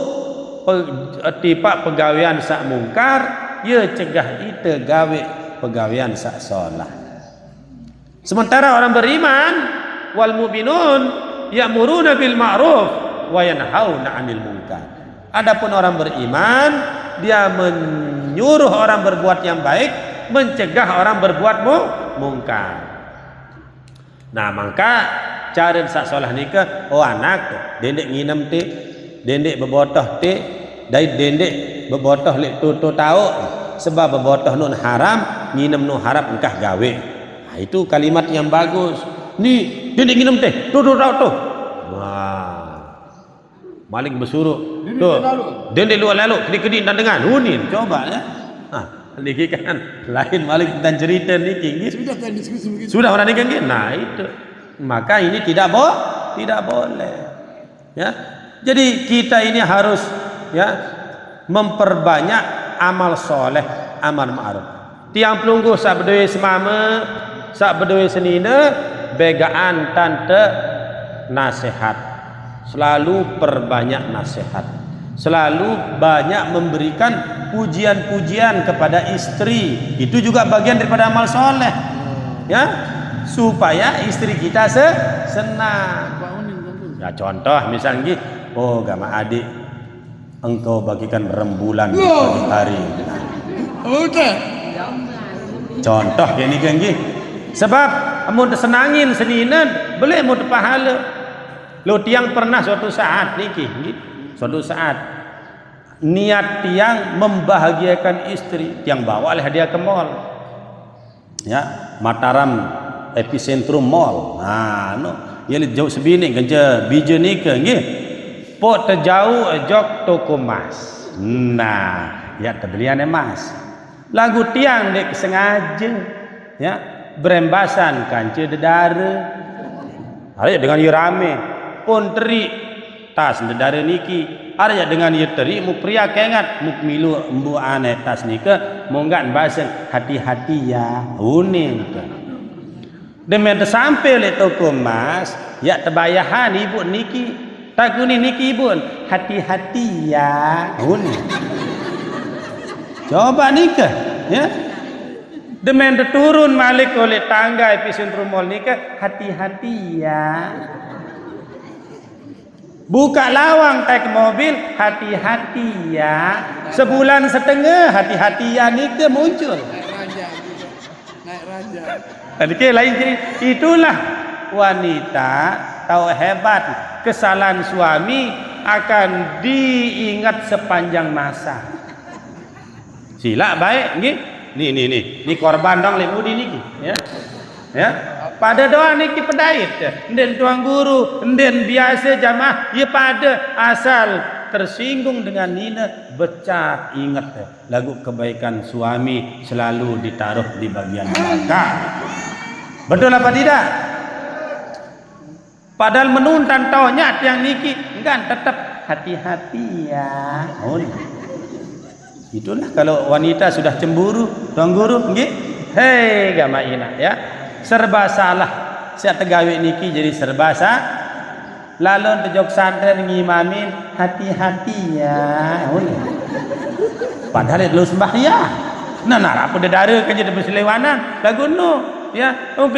Speaker 1: tipak pegawaian sak mungkar, ia cegah kita gawe pegawaian sak solah. Sementara orang beriman wal mu'minun ya'muruna bil ma'ruf wa yanhauna 'anil munkar. Adapun orang beriman, dia menyuruh orang berbuat yang baik, mencegah orang berbuat mungkar. Nah, maka cara sak solah ni ke, anak dendek nginem te, dendek berbotoh te, dai dendek berbotoh lek tu tahu sebab berbotoh nun haram, nginem nun haram engkah gawe. Nah, itu kalimat yang bagus. Ni dendek nginem te, tu tahu tu. Wah. Malik bersuruh. Tu. Dendek luar lalu, kedi-kedi dan dengar. Nunin coba ya. Niki kan lain Malik dan cerita niki. Sudah orang niki. Nah, itu. Maka ini tidak boleh. Ya. Jadi kita ini harus ya memperbanyak amal soleh, amal ma'ruf. Tiang pelungguh sak berduit semama, sak berduit senina, begaan tante nasihat. Selalu perbanyak nasihat. Selalu banyak memberikan pujian-pujian kepada istri. Itu juga bagian daripada amal soleh. Ya, supaya istri kita senang. Ya contoh misalnya, oh gama adik, engkau bagikan rembulan di pagi hari.
Speaker 3: Udah.
Speaker 1: Contoh gini kan gini. Sebab mau senangin seninen, boleh mau pahala. Lo tiang pernah suatu saat niki, suatu saat niat tiang membahagiakan istri, tiang bawa lah dia ke mall. Ya, Mataram Epicentrum Mall. Nah, no, ya jauh sebini kerja bija ni ke, nggih. Pok terjauh jok toko emas. Nah, ya terbelian emas. Lagu tiang dek sengaja, ya berembasan kanca dedara. Ada dengan ia rame, pun terik tas dedara niki. Ada dengan ia terik mu pria kengat mu milu embu ane tas nika monggan baseng hati-hati ya. Uning. Demi sampai le toko emas, ya terbayahan ibu niki. Takuni niki ibu, hati-hati ya. Uning. Coba nikah, ya. Demen turun malik oleh tangga Epicentrum Mall nikah, hati-hati ya. Buka lawang naik mobil, hati-hati ya. Sebulan setengah, hati-hati ya nikah muncul.
Speaker 3: Naik raja juga. Naik raja.
Speaker 1: Tadi lain jadi itulah wanita tahu hebat. Kesalahan suami akan diingat sepanjang masa. Sila baik nggih. Ni korban dong lemudi niki ya. Ya. Pada doa niki pedait. Nden tuang guru, nden biasa jamaah ya pada asal tersinggung dengan nina becah ingat lagu kebaikan suami selalu ditaruh di bagian belakang. Betul apa tidak? Padahal menuntan taunya tiang niki enggak tetap hati-hati ya. Oh. Itulah kalau wanita sudah cemburu, tuan guru nggih. Hei gama ina ya. Serba salah. Saya tegawe niki jadi serba salah. Lalu tejok santren ngimamin hati-hati ya. Oh. Padahal itu sembahyang. Nah apa dedara kerja di perselewanan lagu no ya. Oh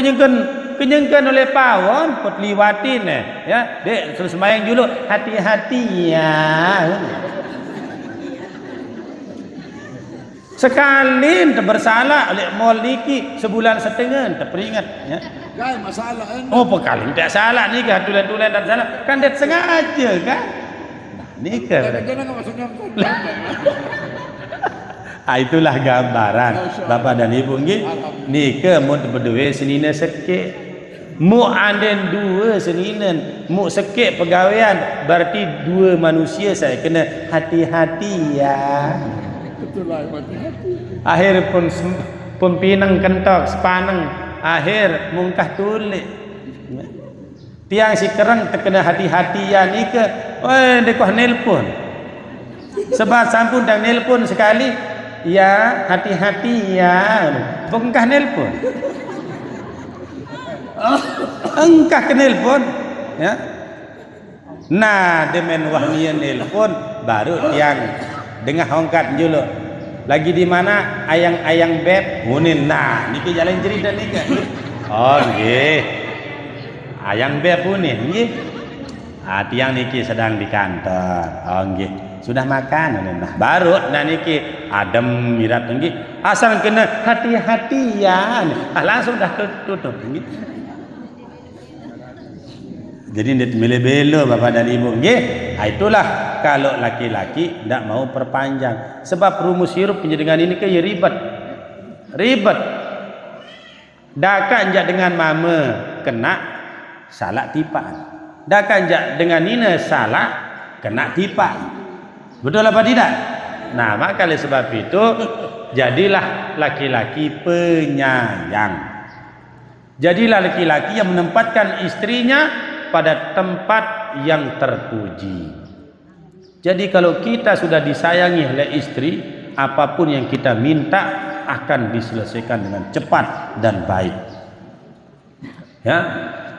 Speaker 1: kenyengkan oleh pawon pot liwatin ya. Dek sembahyang dulu hati-hati ya. Sekali bersalah oleh mall niki sebulan setengah terperingat ya.
Speaker 3: Kan masalah kan.
Speaker 1: Oh pekali tak salah ni kan tulen-tulen dan salah kan dia sengaja kan. Ni ke. Itulah gambaran Bapak dan Ibu nggih. Nika mun berdua senina sekek. Mu anden dua seninen, mu sekek pegawaian berarti dua manusia saya kena hati-hati ya.
Speaker 3: Betul lah hati-hati.
Speaker 1: Akhir pun pinang kentok sepaneng akhir mungkah tulik. Tiang si kereng terkena hati-hati ya nika. Oh dekoh nelpon. Sebab sampun dah nelpon sekali ya hati-hati ya. Bengkah nelpon. Engkah ke nelpon ya. Nah demen wahnian nelpon baru tiang dengar hongkat dulu. Lagi di mana ayang-ayang beb munin. Nah niki jalan cerita nika. Oh nggih. Ayang beb munin nggih. Tiang niki sedang di kantor. Oh nggih. Sudah makan nah baru nah niki adem mirat nggih. Asal kena hati-hati ya. Langsung dah tutup nggih. Jadi milih belo Bapak dan Ibu nggih. Itulah kalau laki-laki tidak mau perpanjang. Sebab rumus hirup dengan ini ke ya ribet. Ribet. Dakan jak dengan mama kena salah tipaan. Dakan jak dengan nina salah kena tipaan. Betul apa tidak? Nah, maka oleh sebab itu jadilah laki-laki penyayang. Jadilah laki-laki yang menempatkan istrinya pada tempat yang terpuji. Jadi kalau kita sudah disayangi oleh istri, apapun yang kita minta akan diselesaikan dengan cepat dan baik. Ya,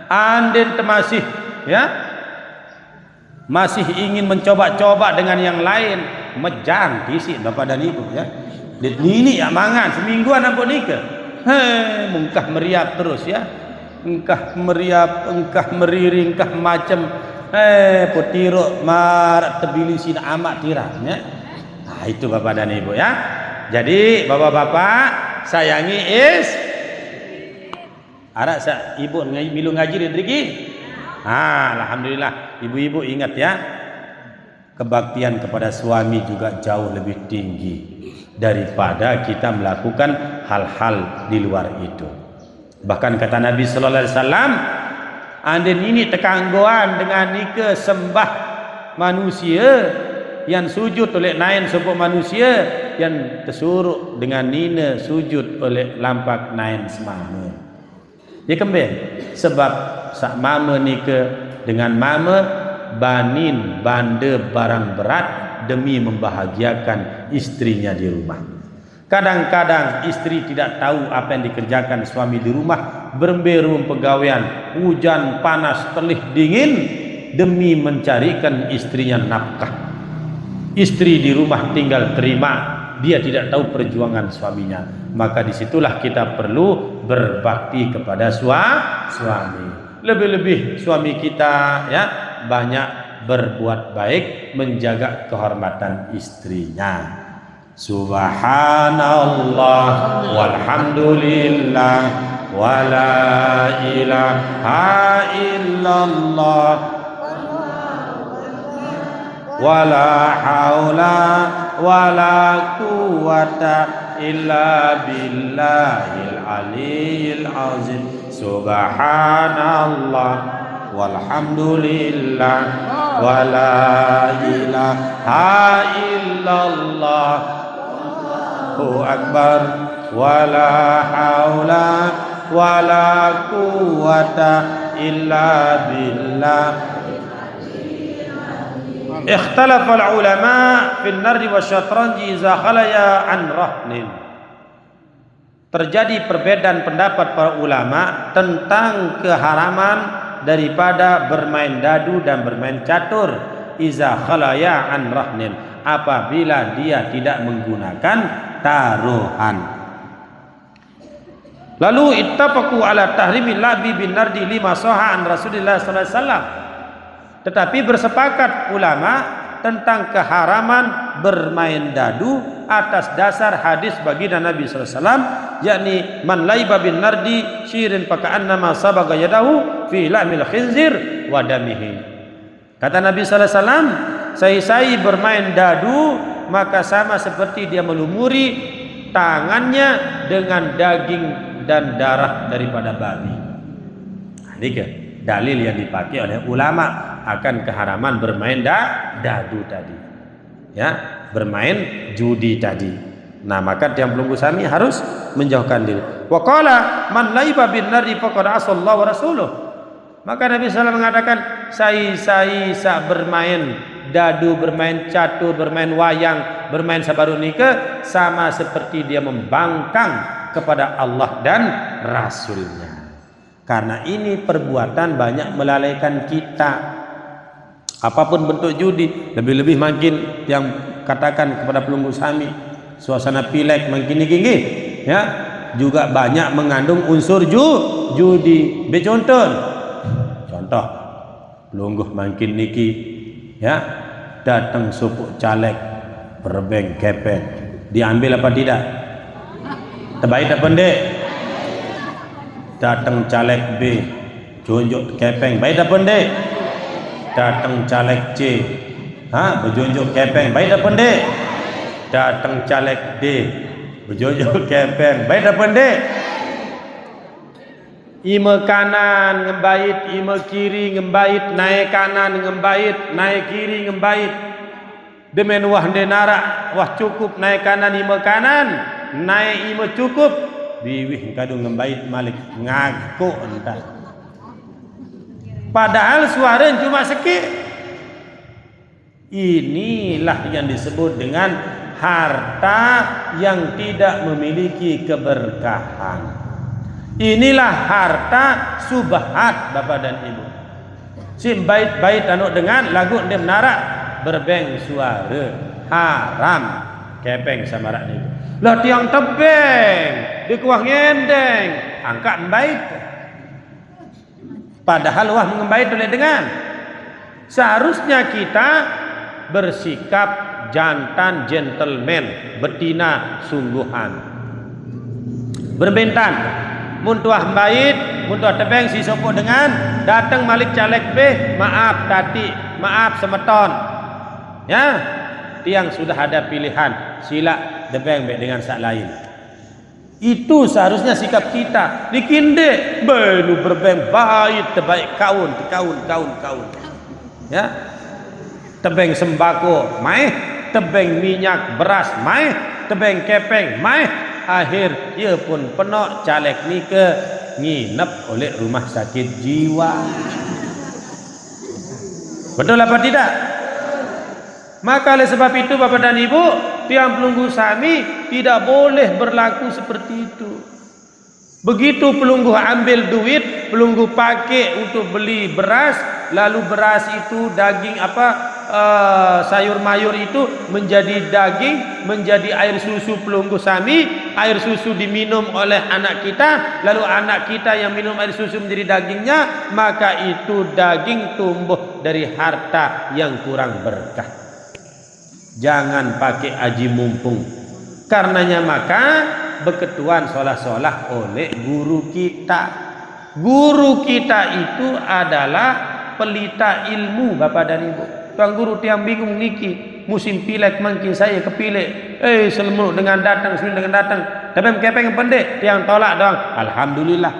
Speaker 1: andin masih masih ingin mencoba-coba dengan yang lain, mejang kisik bapak dan ibu ya. Ini ya mangan semingguan ampun nikah. Mungkah meriap terus ya. Engkah meriap, engkah meriri, engkah macam potiro marak tebilisi amak tiram ya. Nah, itu bapak dan ibu ya. Jadi bapak-bapak sayangi arak sa ibu milu ngaji Ridriki. Alhamdulillah ibu-ibu ingat ya, kebaktian kepada suami juga jauh lebih tinggi daripada kita melakukan hal-hal di luar itu. Bahkan kata Nabi sallallahu alaihi wasallam, andin ini tekanggoan dengan nikah sembah manusia yang sujud oleh nain sebuah manusia yang tersuruh dengan nina sujud oleh lampak nain semama. Ya kembali sebab sak mama nikah dengan mama banin banda barang berat demi membahagiakan istrinya di rumah. Kadang-kadang istri tidak tahu apa yang dikerjakan suami di rumah, beremberum pegawaian, hujan, panas, telih, dingin demi mencarikan istrinya nafkah. Istri di rumah tinggal terima, dia tidak tahu perjuangan suaminya. Maka disitulah kita perlu berbakti kepada suami. Lebih-lebih suami kita ya banyak berbuat baik, menjaga kehormatan istrinya. Subhanallah walhamdulillah wala ilaha illallah wala haula wala quwata illa billahil aliyil azim. Subhanallah walhamdulillah wala ilaha illallah Allahu akbar wala haula wala quwata illa billah. Ikhtalafa al-ulama fil nardi wasyatranji iza khalaya an rahnin. Terjadi perbedaan pendapat para ulama tentang keharaman daripada bermain dadu dan bermain catur iza khalaya an rahnin, apabila dia tidak menggunakan taruhan. Lalu ittafaqu ala tahrimil labi bin nardi lima sahha an Rasulillah sallallahu alaihi wasallam. Tetapi bersepakat ulama tentang keharaman bermain dadu atas dasar hadis baginda Nabi sallallahu alaihi wasallam, yakni man laiba bin nardi syirin faka'annama sabaga yadahu fi lahmil khinzir wa damihi. Kata Nabi sallallahu alaihi wasallam, sai-sai bermain dadu maka sama seperti dia melumuri tangannya dengan daging dan darah daripada babi. Ini ke dalil yang dipakai oleh ulama akan keharaman bermain dadu tadi, ya, bermain judi tadi. Nah, maka yang belum suami harus menjauhkan diri. Wa qala man laiba bin nari faqad asallahu wa rasuluh. Maka Nabi SAW mengatakan, sai-sai sak bermain dadu, bermain catur, bermain wayang, bermain sabaru nikah, sama seperti dia membangkang kepada Allah dan Rasulnya. Karena ini perbuatan banyak melalaikan kita. Apapun bentuk judi, lebih-lebih makin yang katakan kepada pelunggu sami, suasana pilek makin tinggi, ya, juga banyak mengandung unsur judi. Contoh, pelungguh makin niki, ya, datang supuk caleg berbeng kepeng, diambil apa tidak? Terbaik tak pendek? Datang caleg B, junjuk kepeng, baik tak pendek? Datang caleg C, berjunjuk kepeng, baik tak pendek? Datang caleg D, berjunjuk kepeng, baik tak pendek? Ima kanan ngembait, ima kiri ngembait, naik kanan ngembait, naik kiri ngembait. Demen wah denara, wah cukup naik kanan ima kanan, naik ima cukup. Biwih kadung ngembait malik ngaku entah. Padahal suara cuma sikit. Inilah yang disebut dengan harta yang tidak memiliki keberkahan. Inilah harta subhat Bapak dan Ibu. Si bait-bait anu dengan lagu di menara berbeng suara haram kepeng sama rak niku. Lah tiang tebeng di kuah ngendeng angkat bait. Padahal wah mengembait oleh dengan seharusnya kita bersikap jantan gentleman, betina sungguhan. Berbentan, muntuah bait, muntuah tebeng si sopo dengan datang malik caleg be, maaf tati, maaf semeton. Ya, tiang sudah ada pilihan, sila tebeng be dengan sak lain. Itu seharusnya sikap kita. Dikinde benu berbeng bait terbaik kaun. Ya, tebeng sembako maeh, tebeng minyak beras maeh, tebeng kepeng maeh, akhir ia pun penok caleg ni ke nginep oleh rumah sakit jiwa. Betul apa tidak? Maka oleh sebab itu Bapak dan Ibu, tiang pelunggu sami tidak boleh berlaku seperti itu. Begitu pelunggu ambil duit, pelunggu pakai untuk beli beras, lalu beras itu daging sayur mayur itu menjadi daging, menjadi air susu pelunggu sami, air susu diminum oleh anak kita, lalu anak kita yang minum air susu menjadi dagingnya, maka itu daging tumbuh dari harta yang kurang berkah. Jangan pakai aji mumpung. Karenanya maka berketuan solah-solah oleh guru kita. Guru kita itu adalah pelita ilmu Bapak dan Ibu. Tuan guru tiang bingung niki musim pilek mungkin saya kepilek. Selemuk dengan datang, selemuk dengan datang. Tapi kepeng pendek tiang tolak doang. Alhamdulillah.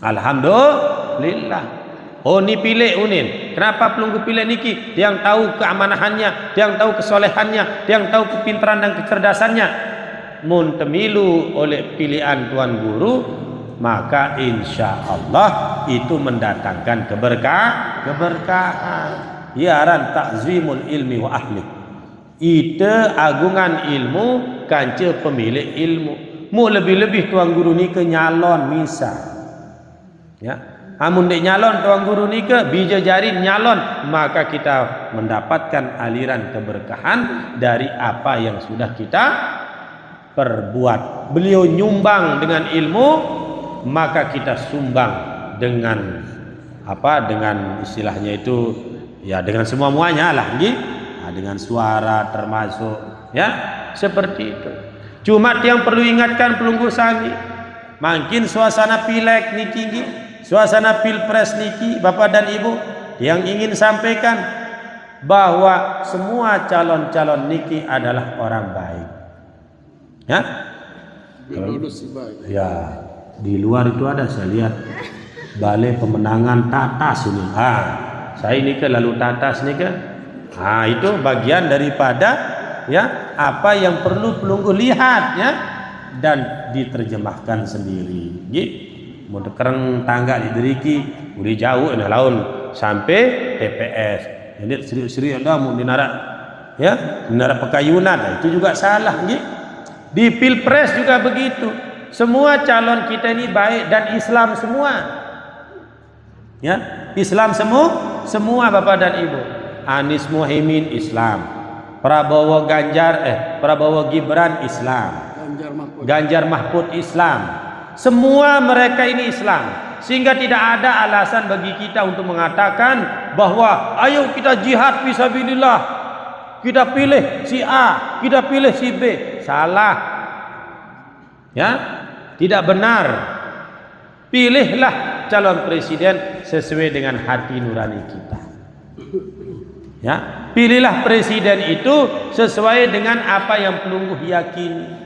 Speaker 1: Alhamdulillah. Oh ni pilek unin. Kenapa pelunggu pilek niki? Tiang tahu keamanahannya, tiang tahu kesolehannya, tiang tahu kepintaran dan kecerdasannya. Mun temilu oleh pilihan tuan guru, maka insya Allah itu mendatangkan keberkahan. Yaran takzimul ilmi wa ahli. Ite agungan ilmu kance pemilik ilmu. Mu lebih-lebih tuan guru ni ke nyalon misal. Ya. Amun dek nyalon tuan guru ni ke bija jari nyalon, maka kita mendapatkan aliran keberkahan dari apa yang sudah kita perbuat. Beliau nyumbang dengan ilmu, maka kita sumbang dengan apa? Dengan istilahnya itu ya dengan semua muanya lah, dengan suara termasuk ya seperti itu. Cuma yang perlu ingatkan pelunggu sami, makin suasana pilek ni tinggi. Suasana pilpres niki Bapak dan Ibu yang ingin sampaikan bahwa semua calon-calon niki adalah orang baik. Ya? Ya, di luar itu ada saya lihat balai pemenangan tatas ini. Saya ini ke lalu tatas nih ke. Itu bagian daripada ya apa yang perlu pelunggu lihat ya dan diterjemahkan sendiri. Mau kereng tangga dideriki, udah jauh nah laun sampai TPS. Jadi seri-seri ada mau dinarak ya, dinarak pekayunan, itu juga salah. Di pilpres juga begitu. Semua calon kita ini baik dan Islam semua. Ya, Islam semua Bapak dan Ibu. Anies Muhaimin Islam, Prabowo Gibran Islam, Ganjar Mahfud Islam. Semua mereka ini Islam, sehingga tidak ada alasan bagi kita untuk mengatakan bahwa ayo kita jihad fisabilillah, kita pilih si A, kita pilih si B. Salah, ya, tidak benar. Pilihlah calon presiden sesuai dengan hati nurani kita. Ya, pilihlah presiden itu sesuai dengan apa yang pelunggu yakini.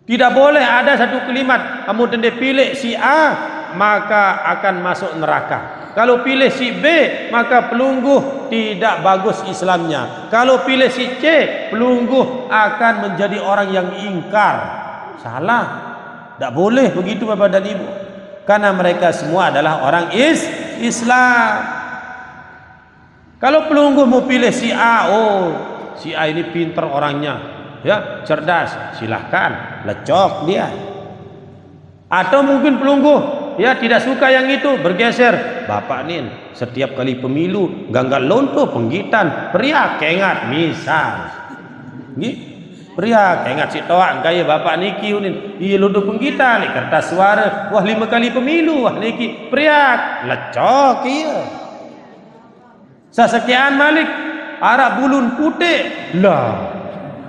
Speaker 1: Tidak boleh ada satu kalimat kamu tende pilih si A maka akan masuk neraka. Kalau pilih si B maka pelunggu tidak bagus Islamnya. Kalau pilih si C pelunggu akan menjadi orang yang ingkar. Salah. Tidak boleh begitu Bapak dan Ibu. Karena mereka semua adalah orang Islam. Kalau pelunggu mau pilih si A, oh si A ini pintar orangnya, ya cerdas, silahkan lecok dia. Atau mungkin pelunggu ya tidak suka yang itu, bergeser. Bapak nih setiap kali pemilu ganggal lonto penggitan, pria kengat misal. Pria kengat si toak gaya bapak niki unin. Iya lonto penggitan, kertas suara. Wah 5 kali pemilu, wah niki pria lecok iya. Sasekian Malik arak bulun putih lah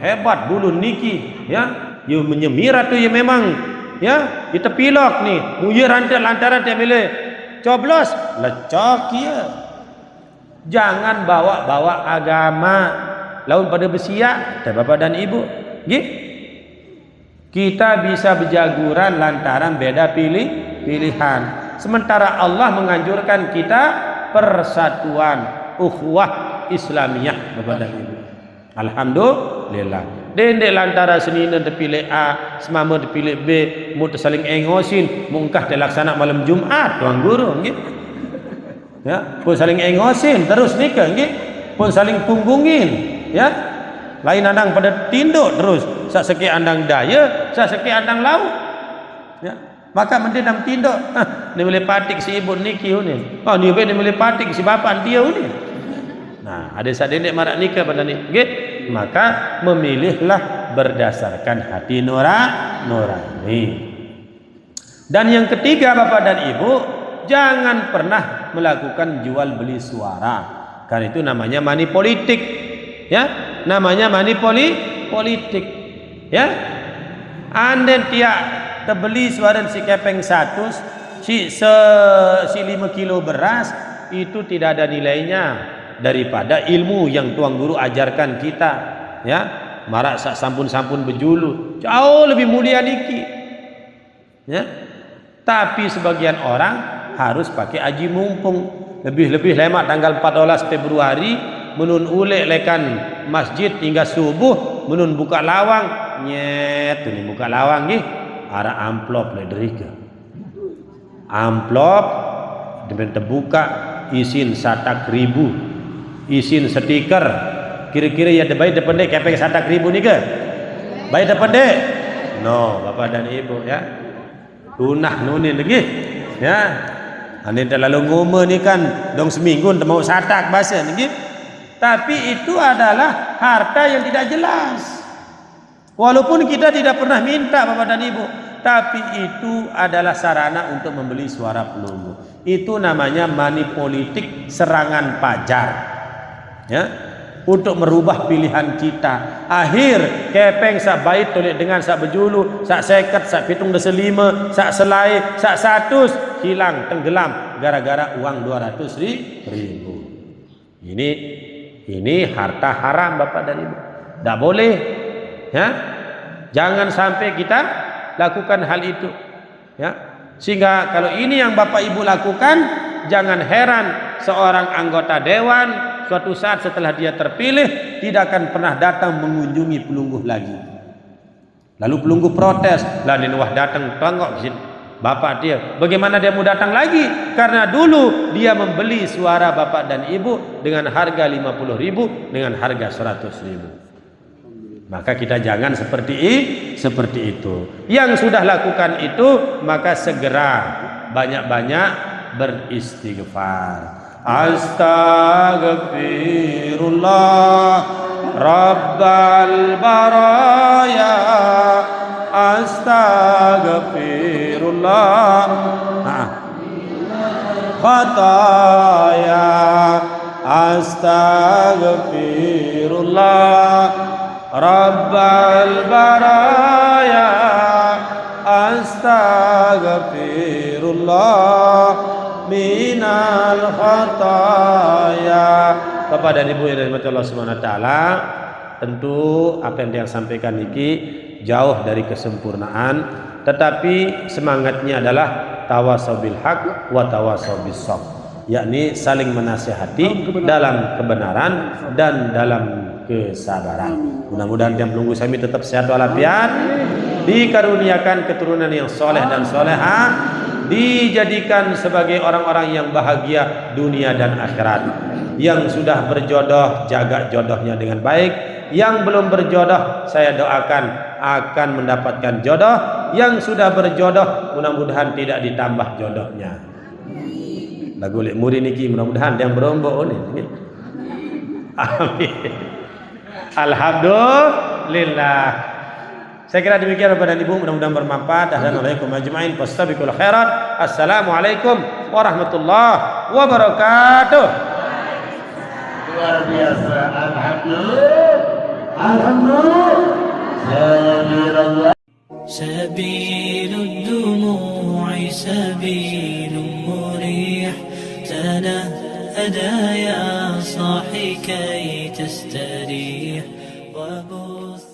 Speaker 1: hebat bulun niki ya you menyemira tu ya memang ya kita pilok nih muye lantaran dia milih coblos lecok ya. Jangan bawa agama laun pada besia bapak dan ibu gitu. Kita bisa berjaguran lantaran beda pilihan, sementara Allah menganjurkan kita persatuan ukhuwah Islamiyah bapak dan ibu. Alhamdulillah. Dendek lantara senina dipilih A, semama dipilih B, mu saling engosin, mungkah dilaksana malam Jumat tuan guru nggih. Ya, pun saling engosin terus nikah nggih. Pun saling punggungin, ya. Lain andang pada tinduk terus, sak seki andang daya, sak seki andang lauk. Ya. Maka mendinam tinduk, ni boleh patik si ibu niki ni. Oh, ni boleh patik si bapak dia ni. Nah, ada sadendek marak nikah pada ni. Okay? Maka memilihlah berdasarkan hati nurani. Dan yang ketiga bapak dan ibu, jangan pernah melakukan jual beli suara. Karena itu namanya money politik. Ya, namanya money politik. Ya. Anden tiak terbeli suara si kepeng 100, si 5 kilo beras itu tidak ada nilainya daripada ilmu yang tuang guru ajarkan kita, ya. Marak sak sampun berjulu jauh lebih mulia niki, ya. Tapi sebagian orang harus pakai aji mumpung, lebih lemak tanggal 14 Februari menun ulek lekan masjid hingga subuh, menun buka lawang nyet ini buka lawang nih arah amplop ledrika amplop dengan terbuka isin 100.000 isin stiker kira-kira ya baik depan dek kepeng 100.000 nih ke baik depan dek no bapak dan ibu ya tunah nunin lagi ya ane terlalu ngomong ni kan dong seminggu mau satak bahasa nih tapi itu adalah harta yang tidak jelas walaupun kita tidak pernah minta bapak dan ibu tapi itu adalah sarana untuk membeli suara pelunggu. Itu namanya money politik, serangan pajar. Ya, untuk merubah pilihan kita. Akhir kepeng sak bait tolek dengan sak berjulu, sak seket, sak pitung desa 5, sak selai, sak 100 hilang tenggelam gara-gara uang 200.000. Ini harta haram bapak dan ibu. Tak boleh. Ya. Jangan sampai kita lakukan hal itu, ya. Sehingga kalau ini yang bapak ibu lakukan, jangan heran seorang anggota dewan suatu saat setelah dia terpilih tidak akan pernah datang mengunjungi pelungguh lagi. Lalu pelungguh protes, lah ini wah datang tengok bapak dia. Bagaimana dia mau datang lagi? Karena dulu dia membeli suara bapak dan ibu dengan harga 50.000 dengan harga 100.000. Maka kita jangan seperti itu. Yang sudah lakukan itu maka segera banyak-banyak beristighfar. Astaghfirullah Rabbal baraya. Astaghfirullah khataya. Astaghfirullah Rabbal baraya. Astaghfirullah minal khataya. Bapak dan Ibu yang dirahmati Allah Subhanahu wa taala, tentu apa yang dia sampaikan ini jauh dari kesempurnaan, tetapi semangatnya adalah tawasau bil haq wa tawasau bis sabr, yakni saling menasihati dalam kebenaran dan dalam kesabaran. Mudah-mudahan yang pelunggu kami tetap sehat walafiat, dikaruniakan keturunan yang soleh dan soleha, dijadikan sebagai orang-orang yang bahagia dunia dan akhirat. Yang sudah berjodoh, jaga jodohnya dengan baik. Yang belum berjodoh, saya doakan akan mendapatkan jodoh. Yang sudah berjodoh, mudah-mudahan tidak ditambah jodohnya. Lagu lek muri niki mudah-mudahan yang berombok ni. Amin. Alhamdulillah. Saya kira demikian Bapak dan Ibu, mudah-mudahan bermanfaat. Assalamualaikum ajmain. Fastabiqul khairat. Assalamualaikum warahmatullahi wabarakatuh.
Speaker 4: Luar biasa. Alhamdulillah.
Speaker 2: سبيل الدموع سبيل مريح تنهدى يا صاحي كي تستريح وبث